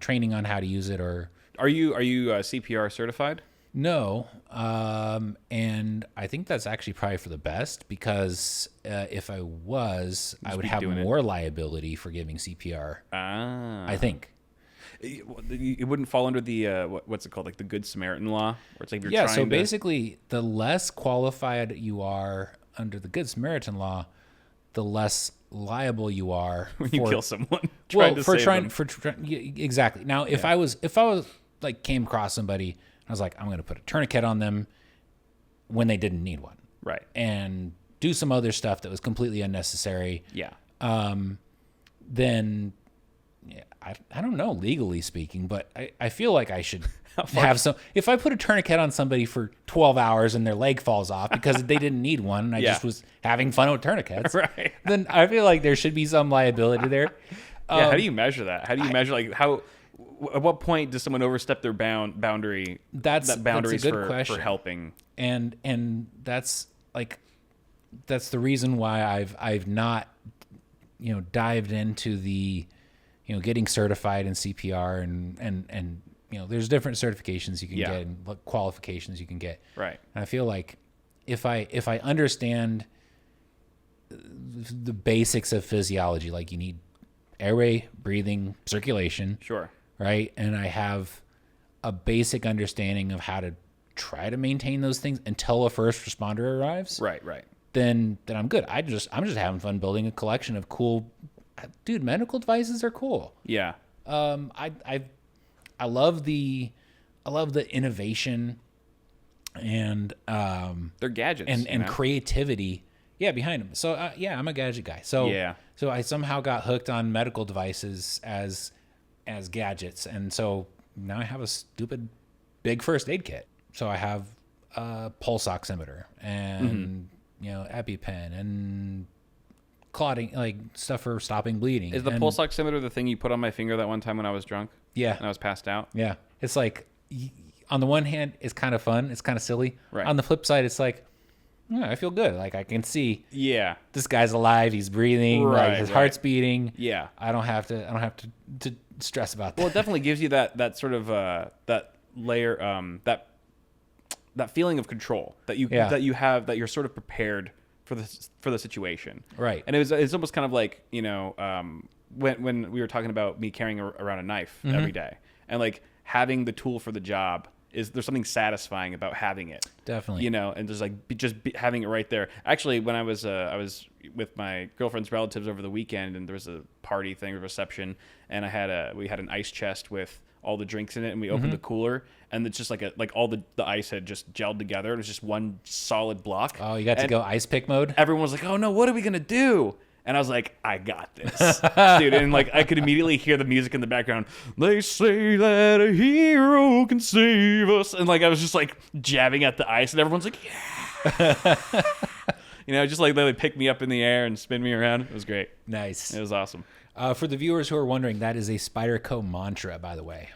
training on how to use it. Or are you CPR certified? No, and I think that's actually probably for the best, because if I was, I would have more liability for giving CPR. I think. It wouldn't fall under the what's it called, like the Good Samaritan law, where it's like if you're trying so basically, the less qualified you are under the Good Samaritan law, the less liable you are when you kill someone. Exactly. Now, if I was like came across somebody, I was like, I'm going to put a tourniquet on them when they didn't need one, right, and do some other stuff that was completely unnecessary. Yeah. Then. Yeah, I don't know, legally speaking, but I feel like I should have some. If I put a tourniquet on somebody for 12 hours and their leg falls off because they didn't need one, and I just was having fun with tourniquets, right, then I feel like there should be some liability there. How do you measure that? How do you measure, like, how? At what point does someone overstep their boundary? That's a good question for helping, and that's the reason why I've not dived into the getting certified in CPR and there's different certifications you can get and what qualifications you can get. Right. And I feel like if I understand the basics of physiology, like you need airway, breathing, circulation. Sure. Right. And I have a basic understanding of how to try to maintain those things until a first responder arrives. Right. Then I'm good. I'm just having fun building a collection of cool. Dude, medical devices are cool. Yeah. I love the innovation and they're gadgets and creativity. Yeah, behind them. So I'm a gadget guy. So I somehow got hooked on medical devices as gadgets, and so now I have a stupid big first aid kit. So I have a pulse oximeter and EpiPen and clotting, like stuff for stopping bleeding. Is the pulse oximeter the thing you put on my finger that one time when I was drunk? Yeah. And I was passed out? Yeah. It's like, on the one hand, it's kind of fun. It's kind of silly. Right. On the flip side, it's like, I feel good. Like I can see this guy's alive. He's breathing. Right, like his heart's beating. Yeah. I don't have to stress about that. Well, it definitely gives you that sort of, that layer, that feeling of control that you have, that you're sort of prepared for the situation. Right. And it's almost kind of like, when we were talking about me carrying around a knife every day, and like having the tool for the job, there's something satisfying about having it. Definitely. And there's like having it right there. Actually, when I was with my girlfriend's relatives over the weekend, and there was a party thing, a reception, and we had an ice chest with all the drinks in it, and we opened the cooler, and it's just like all the ice had just gelled together. It was just one solid block. Oh, you got to go ice pick mode? Everyone was like, "Oh no, what are we gonna do?" And I was like, I got this, dude. And like, I could immediately hear the music in the background. They say that a hero can save us. And like, I was just like jabbing at the ice, and everyone's like, yeah. Just like they would pick me up in the air and spin me around. It was great. Nice. It was awesome. For the viewers who are wondering, that is a Spyderco mantra, by the way.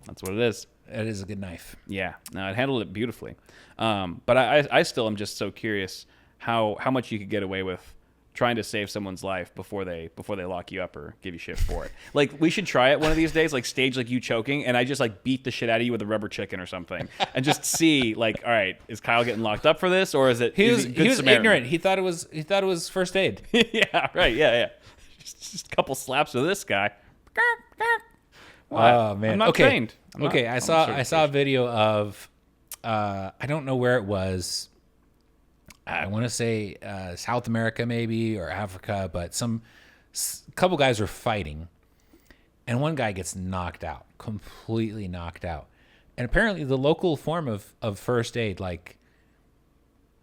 That's what it is. It is a good knife. Yeah. No, it handled it beautifully. But I still am just so curious how much you could get away with trying to save someone's life before they lock you up or give you shit for it. Like, we should try it one of these days, like stage like you choking, and I just like beat the shit out of you with a rubber chicken or something, and just see like, all right, is Kyle getting locked up for this, or is it? He was ignorant. He thought it was first aid. Yeah, right. Yeah. Just a couple slaps with this guy. What? Oh man. I'm not trained. I saw a video of I don't know where it was. I want to say South America maybe, or Africa, but couple guys were fighting, and one guy gets knocked out, completely knocked out. And apparently the local form of first aid, like,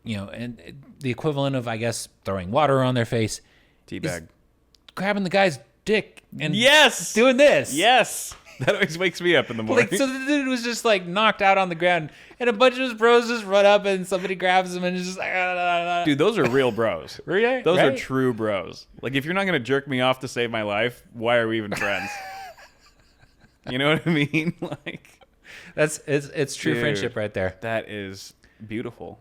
and the equivalent of, I guess, throwing water on their face, teabag, grabbing the guy's dick and yes, doing this. Yes. That always wakes me up in the morning. Like, so the dude was just like knocked out on the ground, and a bunch of his bros just run up, and somebody grabs him, and it's just like, Dude, those are real bros. Really? Those are true bros. Like, if you're not gonna jerk me off to save my life, why are we even friends? You know what I mean? Like, it's true friendship right there. That is beautiful.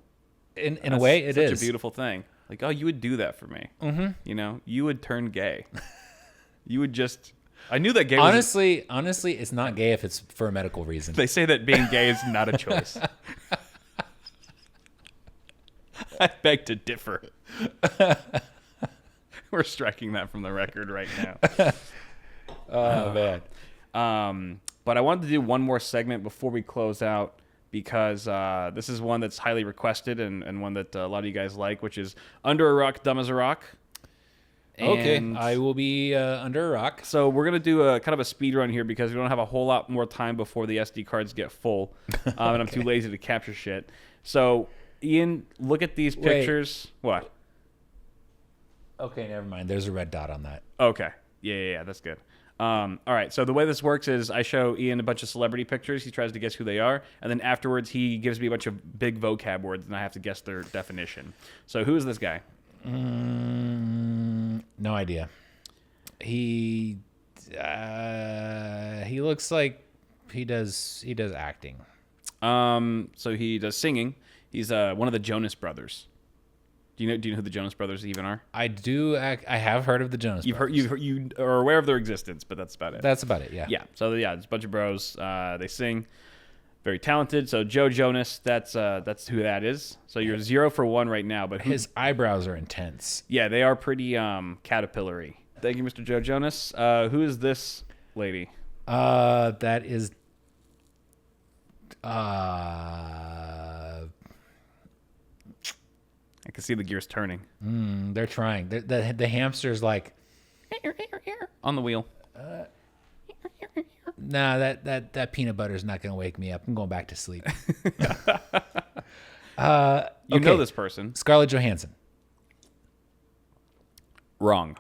In a way, it is such a beautiful thing. Like, oh, you would do that for me. Mm-hmm. You would turn gay. You would just. I knew that gay honestly, it's not gay if it's for a medical reason. They say that being gay is not a choice. I beg to differ. We're striking that from the record right now. Oh, man. But I wanted to do one more segment before we close out, because this is one that's highly requested and one that a lot of you guys like, which is Under a Rock, Dumb as a Rock. Okay, I will be under a rock. So we're going to do a kind of a speed run here, because we don't have a whole lot more time before the SD cards get full, and I'm too lazy to capture shit. So, Ian, look at these pictures. What? Okay, never mind. There's a red dot on that. Okay. Yeah, that's good. All right, so the way this works is I show Ian a bunch of celebrity pictures. He tries to guess who they are, and then afterwards he gives me a bunch of big vocab words, and I have to guess their definition. So who is this guy? No idea. He looks like he does acting. So he does singing. He's one of the Jonas Brothers. Do you know who the Jonas Brothers even are? I do. I have heard of the Jonas Brothers. You are aware of their existence, but that's about it. That's about it. Yeah. Yeah. So it's a bunch of bros. They sing. Very talented. So Joe Jonas, that's who that is. So you're 0 for 1 right now. But his eyebrows are intense. Yeah, they are pretty caterpillary. Thank you, Mr. Joe Jonas. Who is this lady? That is. I can see the gears turning. They're trying. The hamster's like on the wheel. Nah, that peanut butter is not going to wake me up. I'm going back to sleep. You know this person. Scarlett Johansson. Wrong.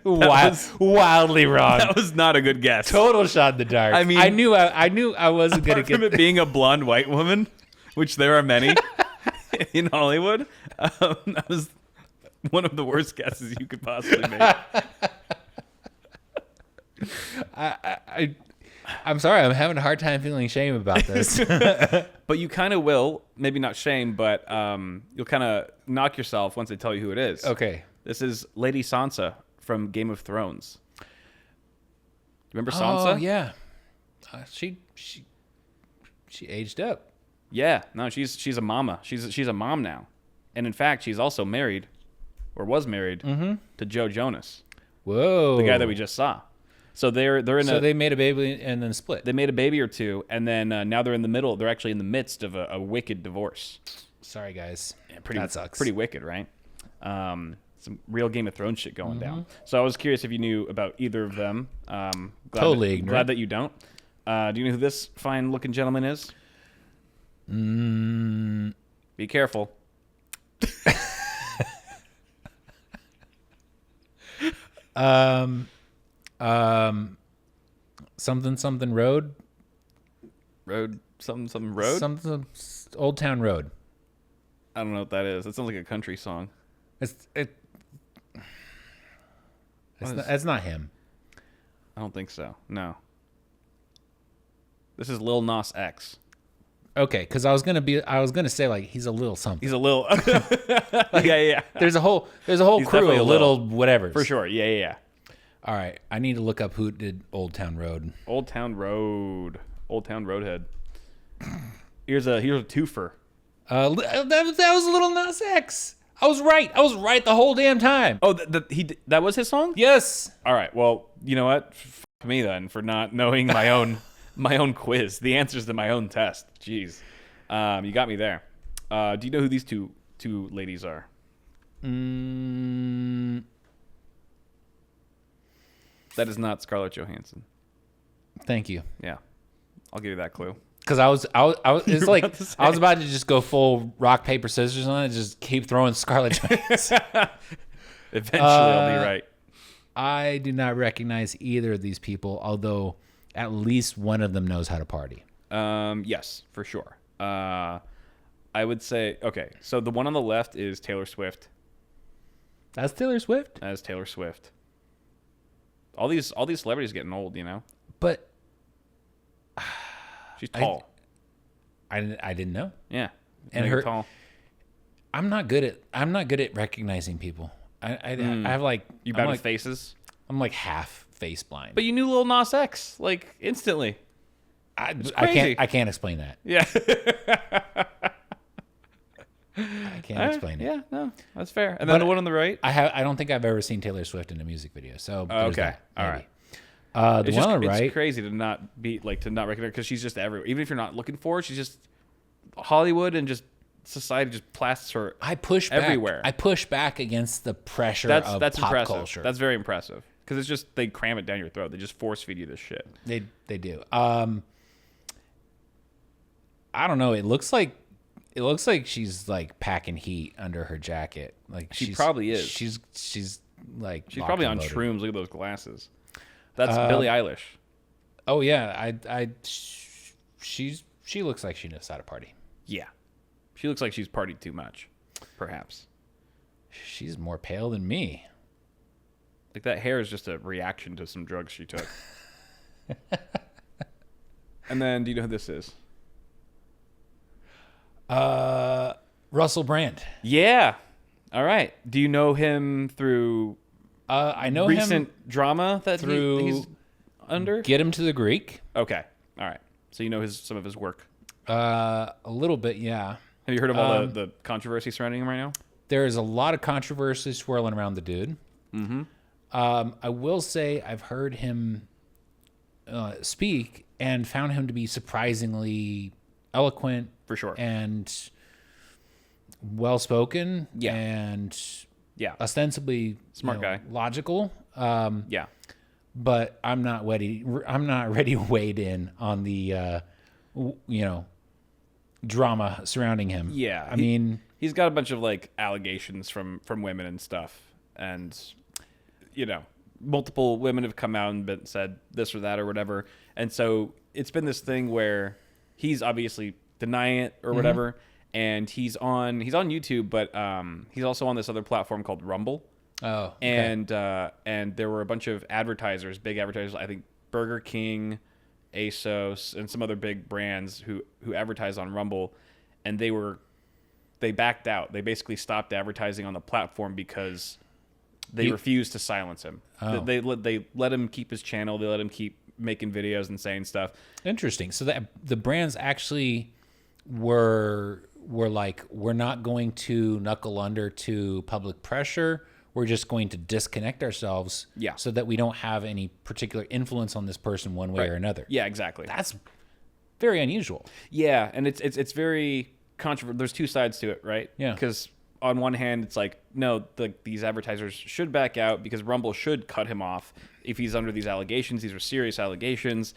Wildly wrong. That was not a good guess. Total shot in the dark. I mean, I knew I wasn't going to get from it being a blonde white woman, which there are many in Hollywood. That was one of the worst guesses you could possibly make. I'm sorry. I'm having a hard time feeling shame about this. But you kind of will. Maybe not shame, but you'll kind of knock yourself once they tell you who it is. Okay. This is Lady Sansa from Game of Thrones. Remember Sansa? Oh, yeah. She aged up. Yeah, no, she's a mama. She's a mom now, and in fact, she's also married, or was married, to Joe Jonas, Whoa, the guy that we just saw. So they're in so they made a baby and then split. They made a baby or two, and then now they're in the middle. They're actually in the midst of a wicked divorce. Sorry, guys. Yeah, that sucks. Pretty wicked, right? Some real Game of Thrones shit going down. So I was curious if you knew about either of them. Totally ignorant. Glad that you don't. Do you know who this fine-looking gentleman is? Be careful. Something road. Something road. Something Old Town Road. I don't know what that is. It sounds like a country song. It's not him. I don't think so. No. This is Lil Nas X. Okay, because I was gonna say like he's a little something. He's a little. Yeah. There's a whole crew of little whatever. For sure. Yeah. All right, I need to look up who did Old Town Road. Old Town Roadhead. Here's a twofer. That was a Little Nas X. I was right the whole damn time. Oh, that was his song? Yes. All right. Well, you know what? F me then for not knowing my own quiz, the answers to my own test. Jeez, you got me there. Do you know who these two ladies are? That is not Scarlett Johansson. Thank you. Yeah, I'll give you that clue. Because I was it's like I was about to just go full rock paper scissors on it, just keep throwing Scarlett Johansson. Eventually, I'll be right. I do not recognize either of these people, although at least one of them knows how to party. Yes, for sure. I would say okay. So the one on the left is Taylor Swift. That's Taylor Swift. That is Taylor Swift. All these celebrities getting old, you know. But she's tall. I didn't know. Yeah, and her tall. I'm not good at recognizing people. I have like you bad with faces. I'm like half face blind. But you knew Lil Nas X like instantly. I can't explain that. Yeah. I can't explain it. Yeah, no, that's fair. And then the one on the right, I don't think I've ever seen Taylor Swift in a music video. So okay, all right. The one on the right, it's crazy to not recognize because she's just everywhere. Even if you're not looking for her, she's just Hollywood and just society just plasts her. I push everywhere. I push back against the pressure of pop impressive. culture. That's very impressive because it's just they cram it down your throat. They just force feed you this shit. They do. I don't know. It looks like she's like packing heat under her jacket. Like she probably is. She's like she's probably on shrooms. Look at those glasses. That's Billie Eilish. Oh yeah, she looks like she knows how to party. Yeah, she looks like she's partied too much, perhaps. She's more pale than me. Like that hair is just a reaction to some drugs she took. And then, do you know who this is? Russell Brand. Yeah. All right. Do you know him through? I know recent him drama that he's under. Get Him to the Greek. Okay. All right. So you know some of his work. A little bit, yeah. Have you heard of all the controversy surrounding him right now? There is a lot of controversy swirling around the dude. Mm-hmm. I will say I've heard him speak and found him to be surprisingly eloquent, for sure, and well-spoken, yeah, and yeah, ostensibly smart guy, logical. Yeah, but I'm not ready to wade in on the drama surrounding him. Yeah, I mean, he's got a bunch of like allegations from women and stuff, and multiple women have come out and said this or that or whatever, and so it's been this thing where he's obviously denying it or whatever, and he's on YouTube, but he's also on this other platform called Rumble. Oh, okay. And there were a bunch of advertisers, big advertisers, I think Burger King, ASOS, and some other big brands who advertise on Rumble, and they backed out. They basically stopped advertising on the platform because they refused to silence him. Oh. They let him keep his channel. They let him keep making videos and saying stuff. Interesting. So that the brands actually were like, we're not going to knuckle under to public pressure. We're just going to disconnect ourselves so that we don't have any particular influence on this person one way or another. Yeah, exactly. That's very unusual. Yeah, and it's very controversial. There's two sides to it, right? Yeah. Because on one hand, it's like, no, these advertisers should back out because Rumble should cut him off if he's under these allegations. These are serious allegations.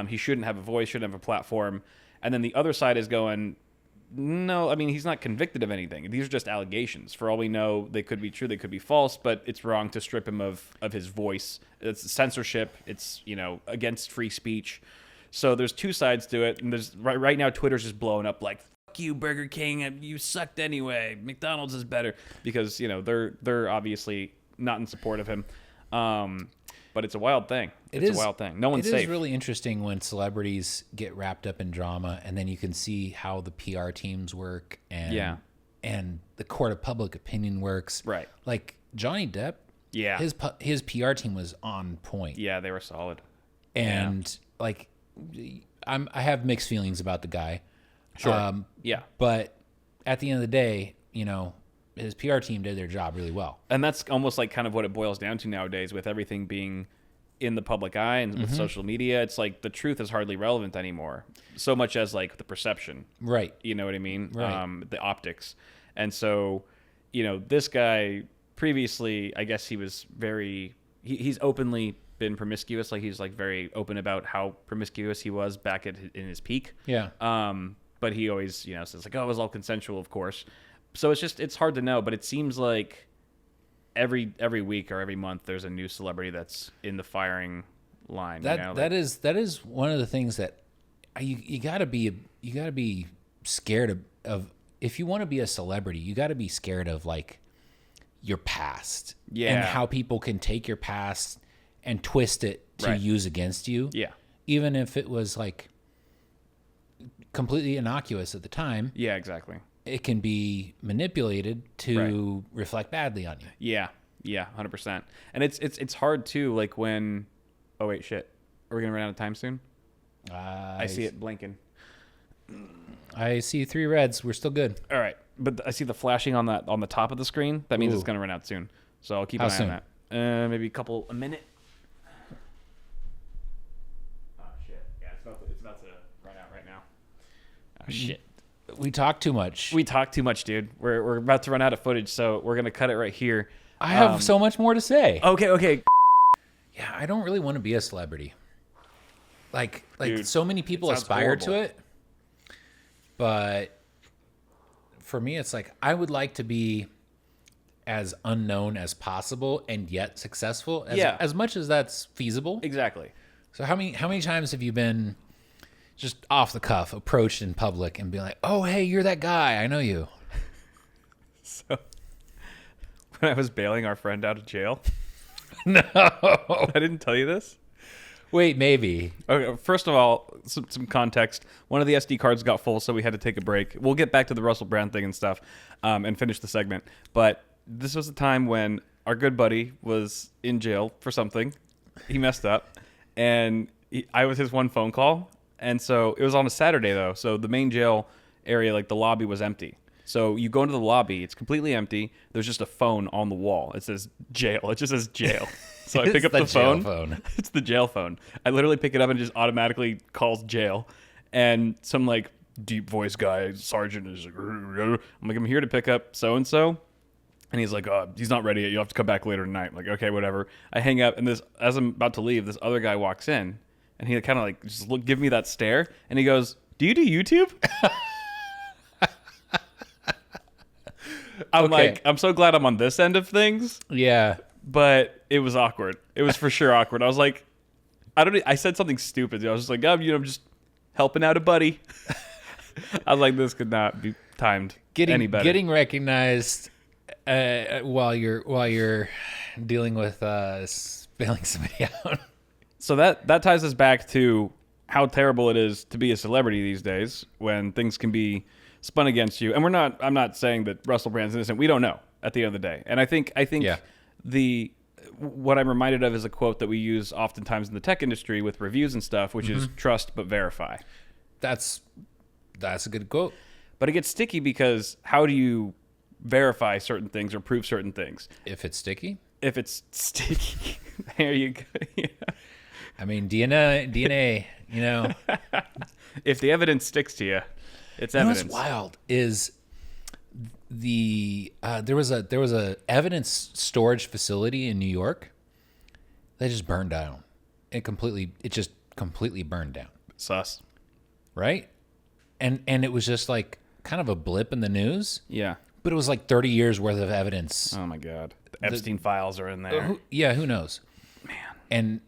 He shouldn't have a voice, shouldn't have a platform. And then the other side is going, no, I mean, he's not convicted of anything. These are just allegations. For all we know, they could be true, they could be false, but it's wrong to strip him of his voice. It's censorship. It's, against free speech. So there's two sides to it. And there's right now, Twitter's just blowing up like, fuck you, Burger King. You sucked anyway. McDonald's is better. Because, they're obviously not in support of him. But it's a wild thing. It's a wild thing. No one's safe. It is really interesting when celebrities get wrapped up in drama, and then you can see how the PR teams work and the court of public opinion works. Right. Like Johnny Depp, his PR team was on point. Yeah, they were solid. And I have mixed feelings about the guy. Sure. But at the end of the day, his PR team did their job really well. And that's almost like kind of what it boils down to nowadays with everything being in the public eye and with social media. It's like the truth is hardly relevant anymore, so much as like the perception. Right. You know what I mean? Right. The optics. And so, this guy previously, I guess he was he's openly been promiscuous. Like he's like very open about how promiscuous he was back in his peak. Yeah. But he always, says like, oh, it was all consensual, of course. So it's hard to know, but it seems like every week or every month there's a new celebrity that's in the firing line. That is one of the things that you gotta be scared of. If you want to be a celebrity, you gotta be scared of like your past and how people can take your past and twist it to use against you. Yeah. Even if it was like completely innocuous at the time. Yeah, exactly. It can be manipulated to reflect badly on you. Yeah, 100%. And it's hard too. Like when, oh wait, shit, are we gonna run out of time soon? I see it blinking. I see 3 reds. We're still good. All right, but I see the flashing on the top of the screen. That means it's gonna run out soon. So I'll keep an eye on that. Maybe a minute. Oh shit! Yeah, it's about to run out right now. Oh shit. We talk too much. We talk too much, dude. We're about to run out of footage, so we're gonna cut it right here. I have so much more to say. Okay. Yeah, I don't really want to be a celebrity. Like Dude, so many people aspire to it, but for me, it's like I would like to be as unknown as possible and yet successful. As much as that's feasible. Exactly. So how many times have you been just off the cuff approached in public and be like, oh, hey, you're that guy. I know you. So when I was bailing our friend out of jail. No. I didn't tell you this. Wait, maybe. Okay, first of all, some context. One of the SD cards got full, so we had to take a break. We'll get back to the Russell Brand thing and stuff and finish the segment. But this was a time when our good buddy was in jail for something. He messed up. And I was his one phone call. And so it was on a Saturday, though. So the main jail area, like the lobby, was empty. So you go into the lobby, it's completely empty. There's just a phone on the wall. It says jail. It just says jail. So I pick up the phone. It's the jail phone. I literally pick it up and it just automatically calls jail. And some like deep voice guy, sergeant, is like, I'm like, I'm here to pick up so-and-so. And he's like, oh, he's not ready yet. You'll have to come back later tonight. I'm like, okay, whatever. I hang up, and as I'm about to leave, this other guy walks in. And he kind of like just give me that stare. And he goes, do you do YouTube? I'm like, I'm so glad I'm on this end of things. Yeah. But it was awkward. It was for sure awkward. I was like, I said something stupid. I was just like, I'm just helping out a buddy. I was like, this could not be timed any better. Getting recognized while you're dealing with bailing somebody out. So that ties us back to how terrible it is to be a celebrity these days when things can be spun against you. And I'm not saying that Russell Brand's innocent. We don't know at the end of the day. And I think what I'm reminded of is a quote that we use oftentimes in the tech industry with reviews and stuff, which is trust but verify. That's a good quote. But it gets sticky because how do you verify certain things or prove certain things? If it's sticky? If it's sticky, there you go. Yeah. I mean, DNA, you know. If the evidence sticks to you, it's evidence. What's wild is there was a evidence storage facility in New York that just burned down. It just completely burned down. Sus. Right? And it was just like kind of a blip in the news. Yeah. But it was like 30 years worth of evidence. Oh my God. The Epstein files are in there. Who knows? Man. And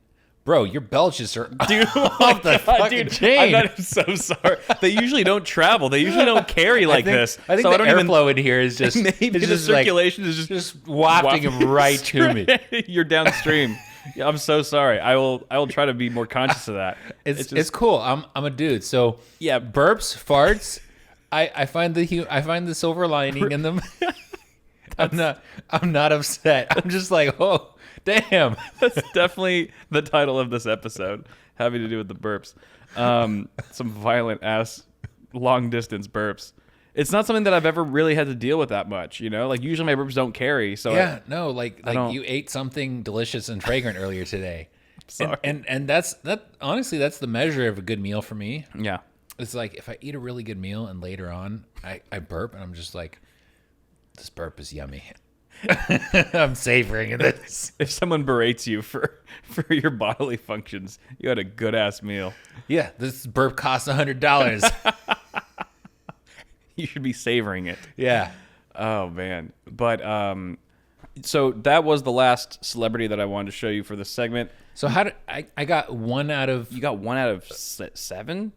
bro, your belches are dude, off the fucking chain. I'm so sorry. They usually don't travel. They usually don't carry like this. I think the airflow in here is just maybe the circulation is just wafting them right to me. You're downstream. Yeah, I'm so sorry. I will try to be more conscious of that. It's cool. I'm a dude. So yeah, burps, farts. I find the silver lining in them. I'm not upset. I'm just like, oh, damn. That's definitely the title of this episode, having to do with the burps. Some violent ass long distance burps. It's not something that I've ever really had to deal with that much, you know? Like usually my burps don't carry. So yeah, like you ate something delicious and fragrant earlier today. Sorry. And that's honestly that's the measure of a good meal for me. Yeah. It's like if I eat a really good meal and later on I burp and I'm just like, this burp is yummy. I'm savoring this. If someone berates you for your bodily functions, you had a good ass meal. Yeah, this burp costs $100. You should be savoring it. Yeah. Oh man. But so that was the last celebrity that I wanted to show you for this segment. So how did I got one out of... You got 1 out of 7?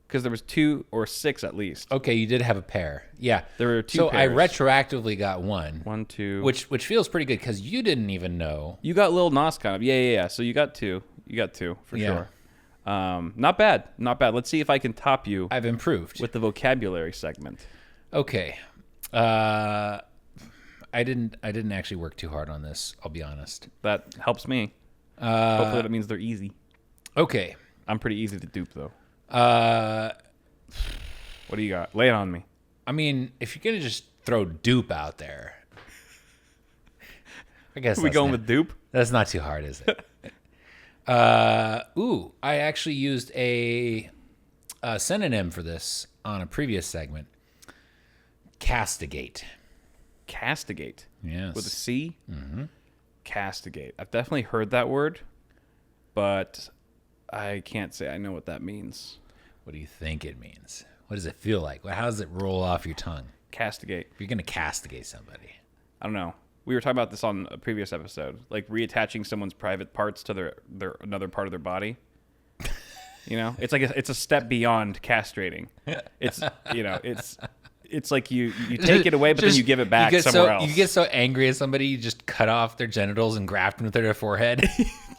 Because there was 2 or 6 at least. Okay, you did have a pair. Yeah. There were 2 so pairs. I retroactively got 1. 1, 2. Which feels pretty good because you didn't even know. You got Lil Nas kind of. Yeah. So you got 2. You got 2 for sure. Not bad. Let's see if I can top you. I've improved. With the vocabulary segment. Okay. I didn't actually work too hard on this, I'll be honest. That helps me. Hopefully that means they're easy. Okay. I'm pretty easy to dupe though. What do you got? Lay it on me. I mean, if you're gonna just throw dupe out there, I guess are we going with dupe? That's not too hard, is it? I actually used a synonym for this on a previous segment. Castigate. Castigate. Yes. With a C? Mm-hmm. Castigate. I've definitely heard that word, but I can't say I know what that means. What do you think it means? What does it feel like? How does it roll off your tongue? Castigate. If you're going to castigate somebody. I don't know. We were talking about this on a previous episode, like reattaching someone's private parts to their another part of their body. You know, it's like it's a step beyond castrating. It's it's like you take it away, but then you give it back somewhere else. You get so angry at somebody, you just cut off their genitals and graft them to their forehead.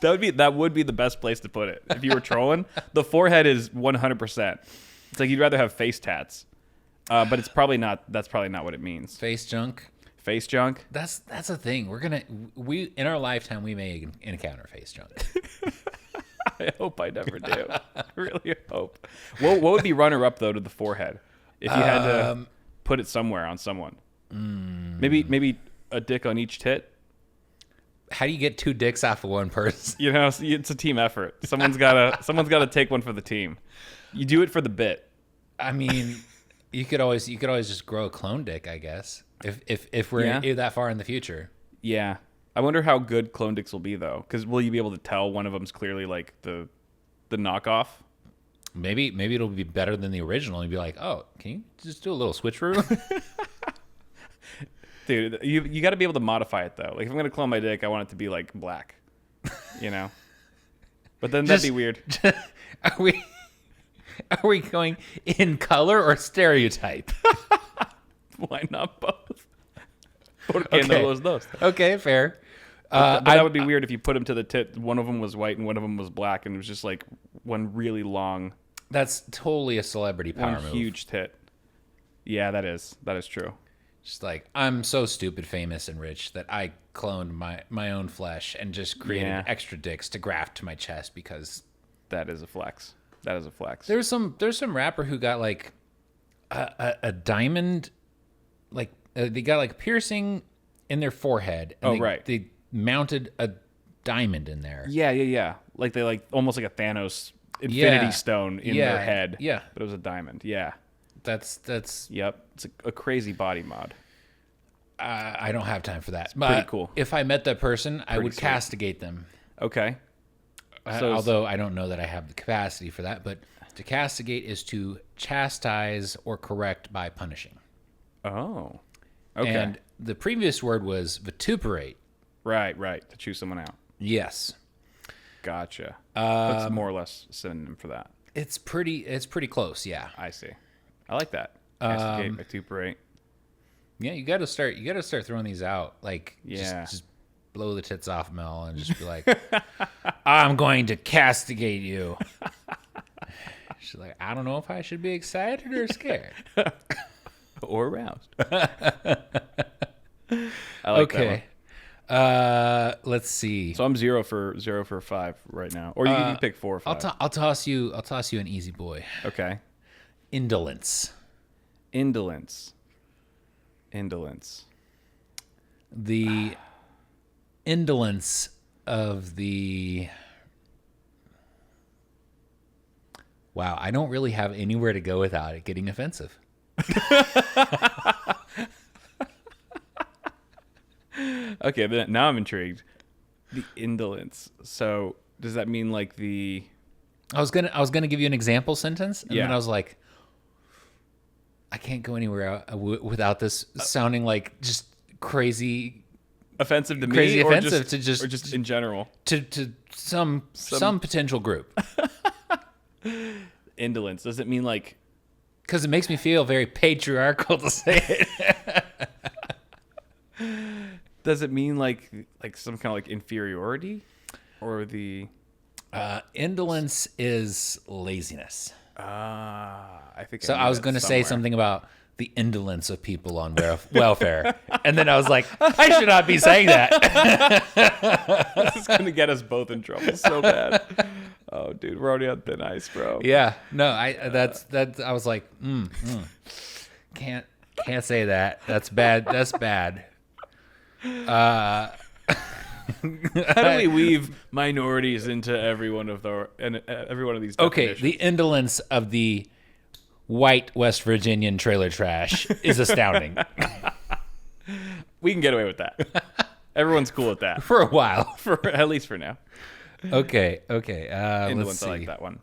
That would be the best place to put it. If you were trolling, the forehead is 100%. It's like you'd rather have face tats, but it's probably not. That's probably not what it means. Face junk. Face junk. That's a thing. We in our lifetime we may encounter face junk. I hope I never do. I really hope. What would be runner up though to the forehead if you had to put it somewhere on someone? Maybe a dick on each tit. How do you get 2 dicks off of one person? You know, it's a team effort. Someone's gotta take one for the team. You do it for the bit. I mean, you could always just grow a clone dick, I guess. If we're that far in the future. Yeah. I wonder how good clone dicks will be though, because will you be able to tell one of them's clearly like the knockoff? Maybe it'll be better than the original. You'd be like, oh, can you just do a little switcheroo? Dude, you got to be able to modify it though. Like if I'm gonna clone my dick, I want it to be like black, you know. But then that'd be weird. Are we going in color or stereotype? Why not both? Okay. No, those. Okay, fair. But that would be weird if you put them to the tit. One of them was white and one of them was black, and it was just like one really long. That's totally a celebrity power move. Huge tit. Yeah, that is true. Just like, I'm so stupid, famous, and rich that I cloned my own flesh and just created extra dicks to graft to my chest because that is a flex. That is a flex. There's some rapper who got like a diamond, like they got like piercing in their forehead. And they mounted a diamond in there. Yeah. Like they like almost like a Thanos Infinity Stone in their head. Yeah, but it was a diamond. Yeah, that's. Yep, it's a crazy body mod. I don't have time for that. It's pretty cool. If I met that person, I would castigate them. Okay. Although I don't know that I have the capacity for that, but to castigate is to chastise or correct by punishing. Oh. Okay. And the previous word was vituperate. Right. To chew someone out. Yes. Gotcha. That's more or less a synonym for that. It's pretty close, yeah. I see. I like that. Castigate, vituperate. Yeah, you got to start throwing these out. Like, just blow the tits off Mel and just be like, I'm going to castigate you. She's like, I don't know if I should be excited or scared. Or aroused. I like that one. Let's see. So I'm 0 for 5 right now. Or you can pick 4 or 5. I'll toss you an easy boy. Okay. Indolence. The indolence of the... Wow, I don't really have anywhere to go without it getting offensive. Okay, but now I'm intrigued. The indolence. So does that mean like the... I was gonna give you an example sentence, and then I was like, I can't go anywhere without this sounding like just crazy, offensive to crazy me, offensive or just in general to some potential group. Indolence. Does it mean like? Because it makes me feel very patriarchal to say it. Does it mean like some kind of like inferiority, or the? Indolence is laziness. I think so. I was going to say something about the indolence of people on welfare, and then I was like, I should not be saying that. This is going to get us both in trouble so bad. Oh, dude, we're already on thin ice, bro. Yeah, no, that's I was like, can't say that. That's bad. That's bad. How do we weave minorities into every one of these definitions? Okay, the indolence of the white West Virginian trailer trash is astounding. We can get away with that. Everyone's cool with that for a while, at least for now. Okay. Indolence, let's see. I like that one.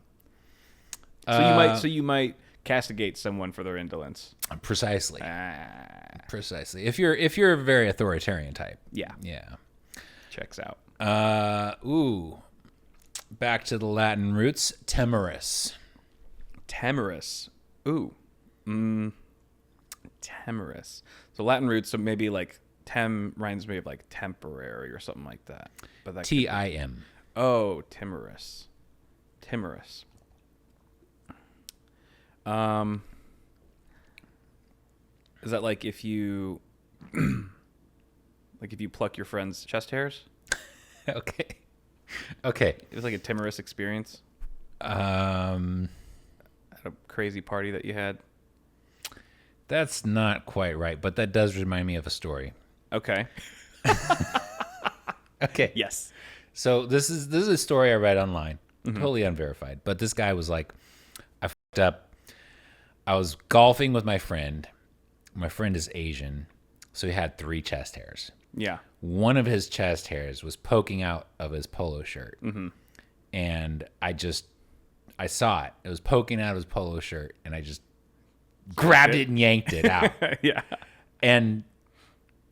So you might castigate someone for their indolence. Precisely. Precisely. If you're a very authoritarian type. Yeah. Checks out. Back to the Latin roots. Temerus. Ooh. Temerus. So Latin roots, so maybe like tem reminds me of like temporary or something like that. But that Tim. Oh, timorous. Is that like if you pluck your friend's chest hairs? Okay. It was like a timorous experience. At a crazy party that you had. That's not quite right, but that does remind me of a story. Okay. Okay. Yes. So this is a story I read online, totally unverified. But this guy was like, I fucked up. I was golfing with my friend. My friend is Asian, so he had 3 chest hairs. Yeah. One of his chest hairs was poking out of his polo shirt. And I saw it. It was poking out of his polo shirt, and I just grabbed it and yanked it out. Yeah. And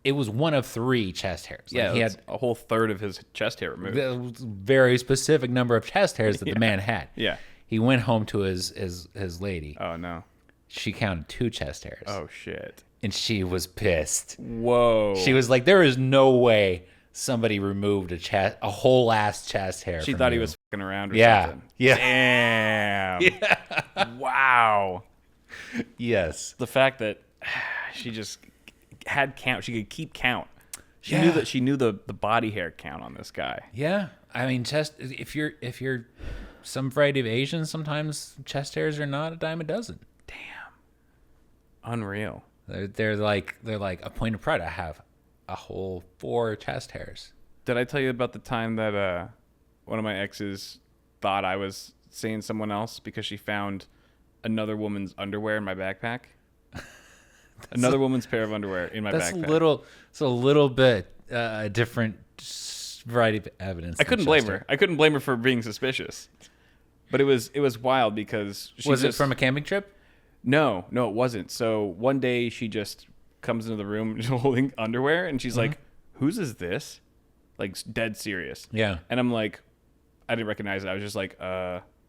it was one of 3 chest hairs. Like he had a whole third of his chest hair removed. A very specific number of chest hairs that the man had. Yeah. He went home to his lady. Oh, no. She counted 2 chest hairs. Oh, shit. And she was pissed. Whoa. She was like, there is no way somebody removed a whole ass chest hair. She thought he was fucking around or something. Yeah. Damn. Yeah. Wow. Yes. The fact that she just had count. She could keep count. She Yeah. knew that. She knew the body hair count on this guy. Yeah, I mean, if you're some variety of Asian, sometimes chest hairs are not a dime a dozen. Unreal. They're like a point of pride. I have a whole 4 chest hairs. Did I tell you about the time that one of my exes thought I was seeing someone else because she found another woman's underwear in my backpack? Another woman's pair of underwear in my backpack. It's a little bit different variety of evidence. I couldn't blame her. I couldn't blame her for being suspicious. But it was wild because was it from a camping trip? No, it wasn't. So one day she just comes into the room holding underwear, and she's like, "Whose is this?" Like dead serious. Yeah. And I'm like, I didn't recognize it. I was just like,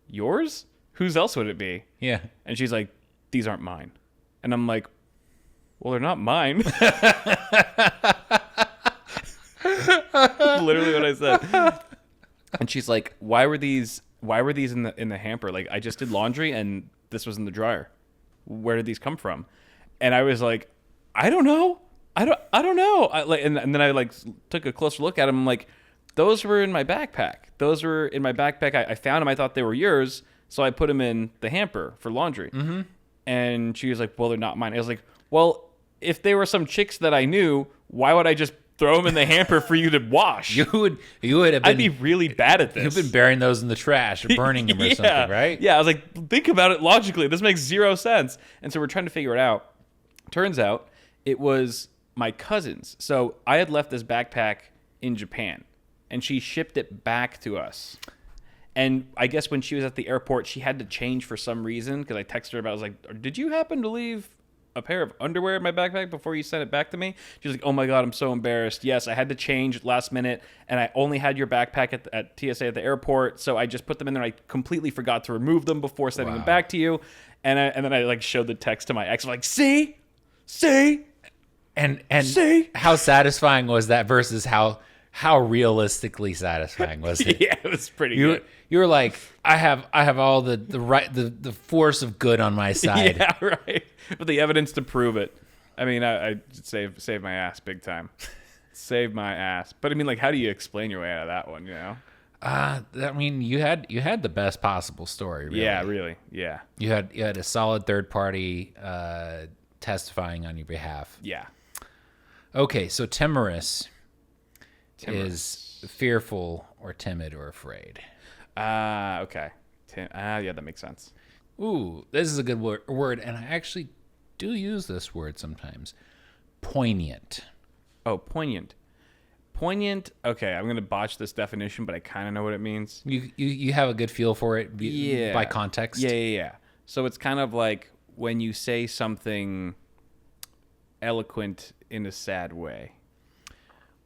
yours? Whose else would it be? Yeah. And she's like, these aren't mine. And I'm like, well, they're not mine. Literally what I said. And she's like, why were these in the hamper? Like, I just did laundry and this was in the dryer. Where did these come from? And I was like, I don't know. I don't know. And then I took a closer look at them. I'm like, those were in my backpack. Those were in my backpack. I found them. I thought they were yours. So I put them in the hamper for laundry. Mm-hmm. And she was like, well, they're not mine. I was like, well, if they were some chicks that I knew, why would I just throw them in the hamper for you to wash? You would have been. I'd be really bad at this. You've been burying those in the trash or burning them or something, right? Yeah, I was like, think about it logically. This makes 0 sense. And so we're trying to figure it out. Turns out it was my cousin's. So I had left this backpack in Japan, and she shipped it back to us. And I guess when she was at the airport, she had to change for some reason, because I texted her about it. I was like, did you happen to leave a pair of underwear in my backpack before you sent it back to me? She was like, oh my God, I'm so embarrassed. Yes, I had to change last minute, and I only had your backpack at TSA at the airport, so I just put them in there. I completely forgot to remove them before sending them back to you. And then I showed the text to my ex. I'm like, see? And see? How satisfying was that versus how realistically satisfying was it? Yeah, it was pretty good. You were like, I have all the force of good on my side. Yeah, right. But the evidence to prove it. I mean, I saved my ass big time. Saved my ass. But I mean, like, how do you explain your way out of that one, you know? I mean, you had the best possible story, really. Yeah, really. Yeah. You had a solid third party testifying on your behalf. Yeah. Okay, so timorous is fearful or timid or afraid. Okay. Yeah, that makes sense. Ooh, this is a good word, and I actually do use this word sometimes. Poignant. Oh, poignant. Poignant. Okay, I'm gonna botch this definition, but I kind of know what it means. You have a good feel for it, by context. Yeah. So it's kind of like when you say something eloquent in a sad way.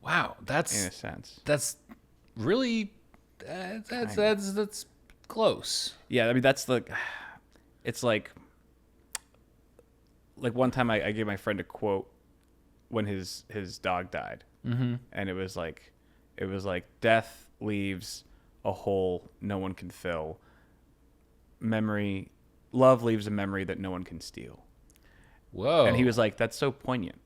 Wow, that's in a sense. That's really that's close. Yeah, I mean that's it's like one time I gave my friend a quote when his dog died, and it was like death leaves a hole no one can fill. Love leaves a memory that no one can steal. Whoa! And he was like, "That's so poignant."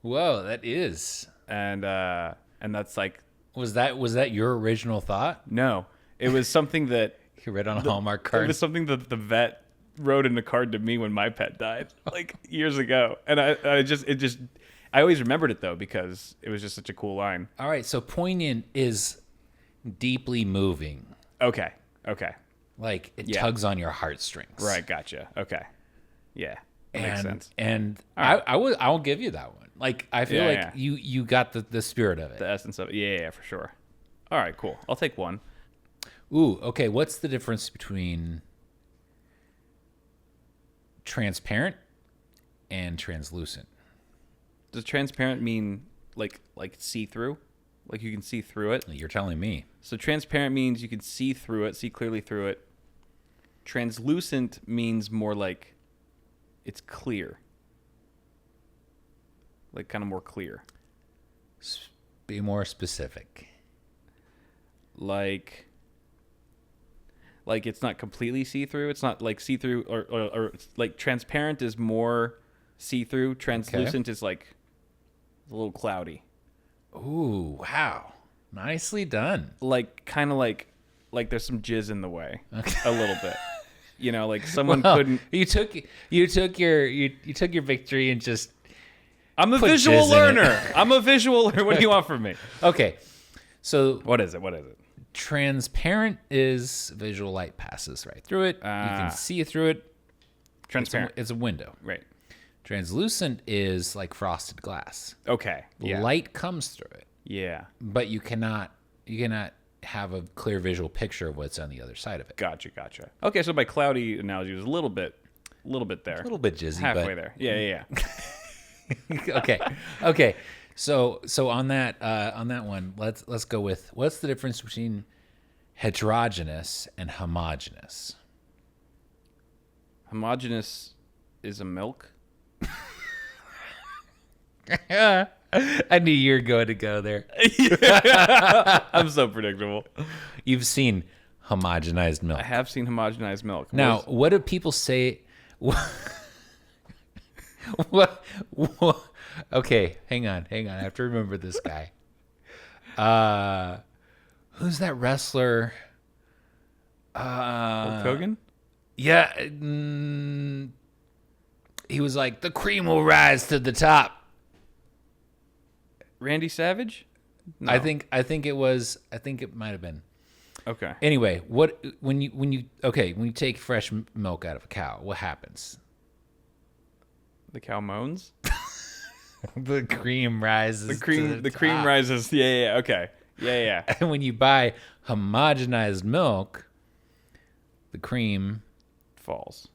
Whoa, that is. And that's like, was that your original thought? No, it was something that you read on a Hallmark card. It was something that the vet wrote in a card to me when my pet died, like years ago. And I always remembered it though because it was just such a cool line. All right, so poignant is deeply moving. Okay. Like it tugs on your heartstrings. Right, gotcha. Okay. Yeah. That makes sense. And right. I'll give you that one. Like I feel you got the spirit of it. The essence of it. Yeah, for sure. All right, cool. I'll take one. Ooh, okay. What's the difference between transparent and translucent? Does transparent mean like see-through? Like you can see through it? You're telling me. So transparent means you can see through it, see clearly through it. Translucent means more like it's clear. Like kind of more clear. Be more specific. Like it's not completely see-through. It's not like see-through or like transparent is more see-through. Translucent is like It's a little cloudy. Ooh, wow. Nicely done. Like kind of like there's some jizz in the way. Okay. A little bit. You know, like someone couldn't. You took your victory and just. I'm a visual learner. I'm a visual learner. What do you want from me? Okay. So what is it? Transparent is visual light passes right through it. You can see through it. Transparent. It's a window. Right. Translucent is like frosted glass. Okay. Yeah. Light comes through it. Yeah. But you cannot have a clear visual picture of what's on the other side of it. Gotcha. Okay, so my cloudy analogy was a little bit there. A little bit jizzy. Halfway there. Yeah. Okay. So on that one, let's go with what's the difference between heterogeneous and homogeneous? Homogeneous is a milk. I knew you were going to go there. I'm so predictable. You've seen homogenized milk. I have seen homogenized milk. Now, what do people say? What? Okay, hang on. I have to remember this guy. Who's that wrestler? Hulk Hogan? Yeah. He was like, the cream will rise to the top. Randy Savage? No. I think it might have been. Okay. Anyway, when you take fresh milk out of a cow, what happens? The cow moans? The cream rises. The cream rises. Yeah. Okay. Yeah. And when you buy homogenized milk, the cream falls.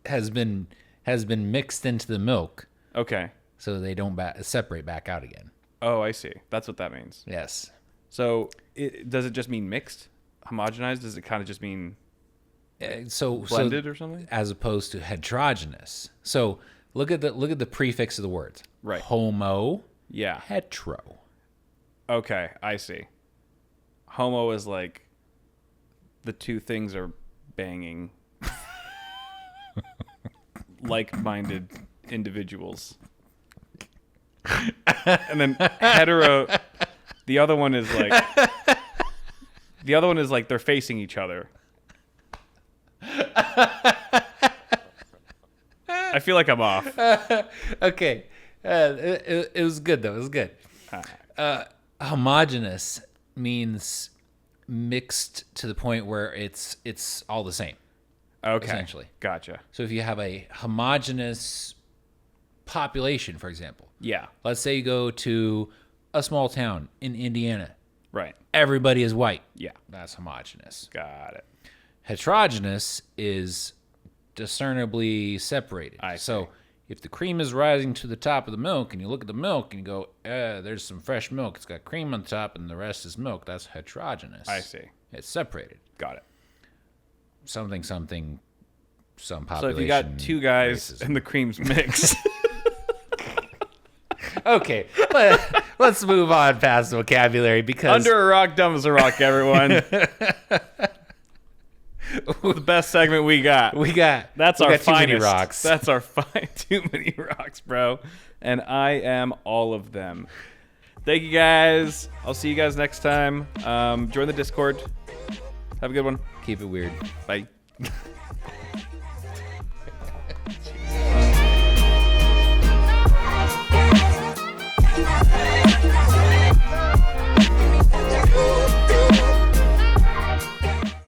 Has been mixed into the milk. Okay. So they don't separate back out again. Oh, I see. That's what that means. Yes. So does it just mean mixed? Homogenized? Does it kind of just mean blended or something? As opposed to heterogeneous. So look at the prefix of the words. Right. Homo. Yeah. Hetero. Okay, I see. Homo is like the two things are banging. Like-minded individuals. And then hetero, the other one is like they're facing each other. I feel like I'm off. Okay. It was good though. It was good. Homogeneous means mixed to the point where it's all the same. Okay. Essentially. Gotcha. So if you have a homogeneous population, for example. Yeah. Let's say you go to a small town in Indiana. Right. Everybody is white. Yeah. That's homogeneous. Got it. Heterogeneous is discernibly separated. So if the cream is rising to the top of the milk and you look at the milk and you go, there's some fresh milk. It's got cream on the top and the rest is milk. That's heterogeneous. I see. It's separated. Got it. Some population. So if you got two guys racism. and the cream's mixed. Okay, let's move on past the vocabulary because Under a Rock, Dumb as a Rock, everyone. The best segment we got. That's our finest. Too many rocks. That's our too many rocks, bro. And I am all of them. Thank you guys. I'll see you guys next time. Join the Discord. Have a good one. Keep it weird. Bye.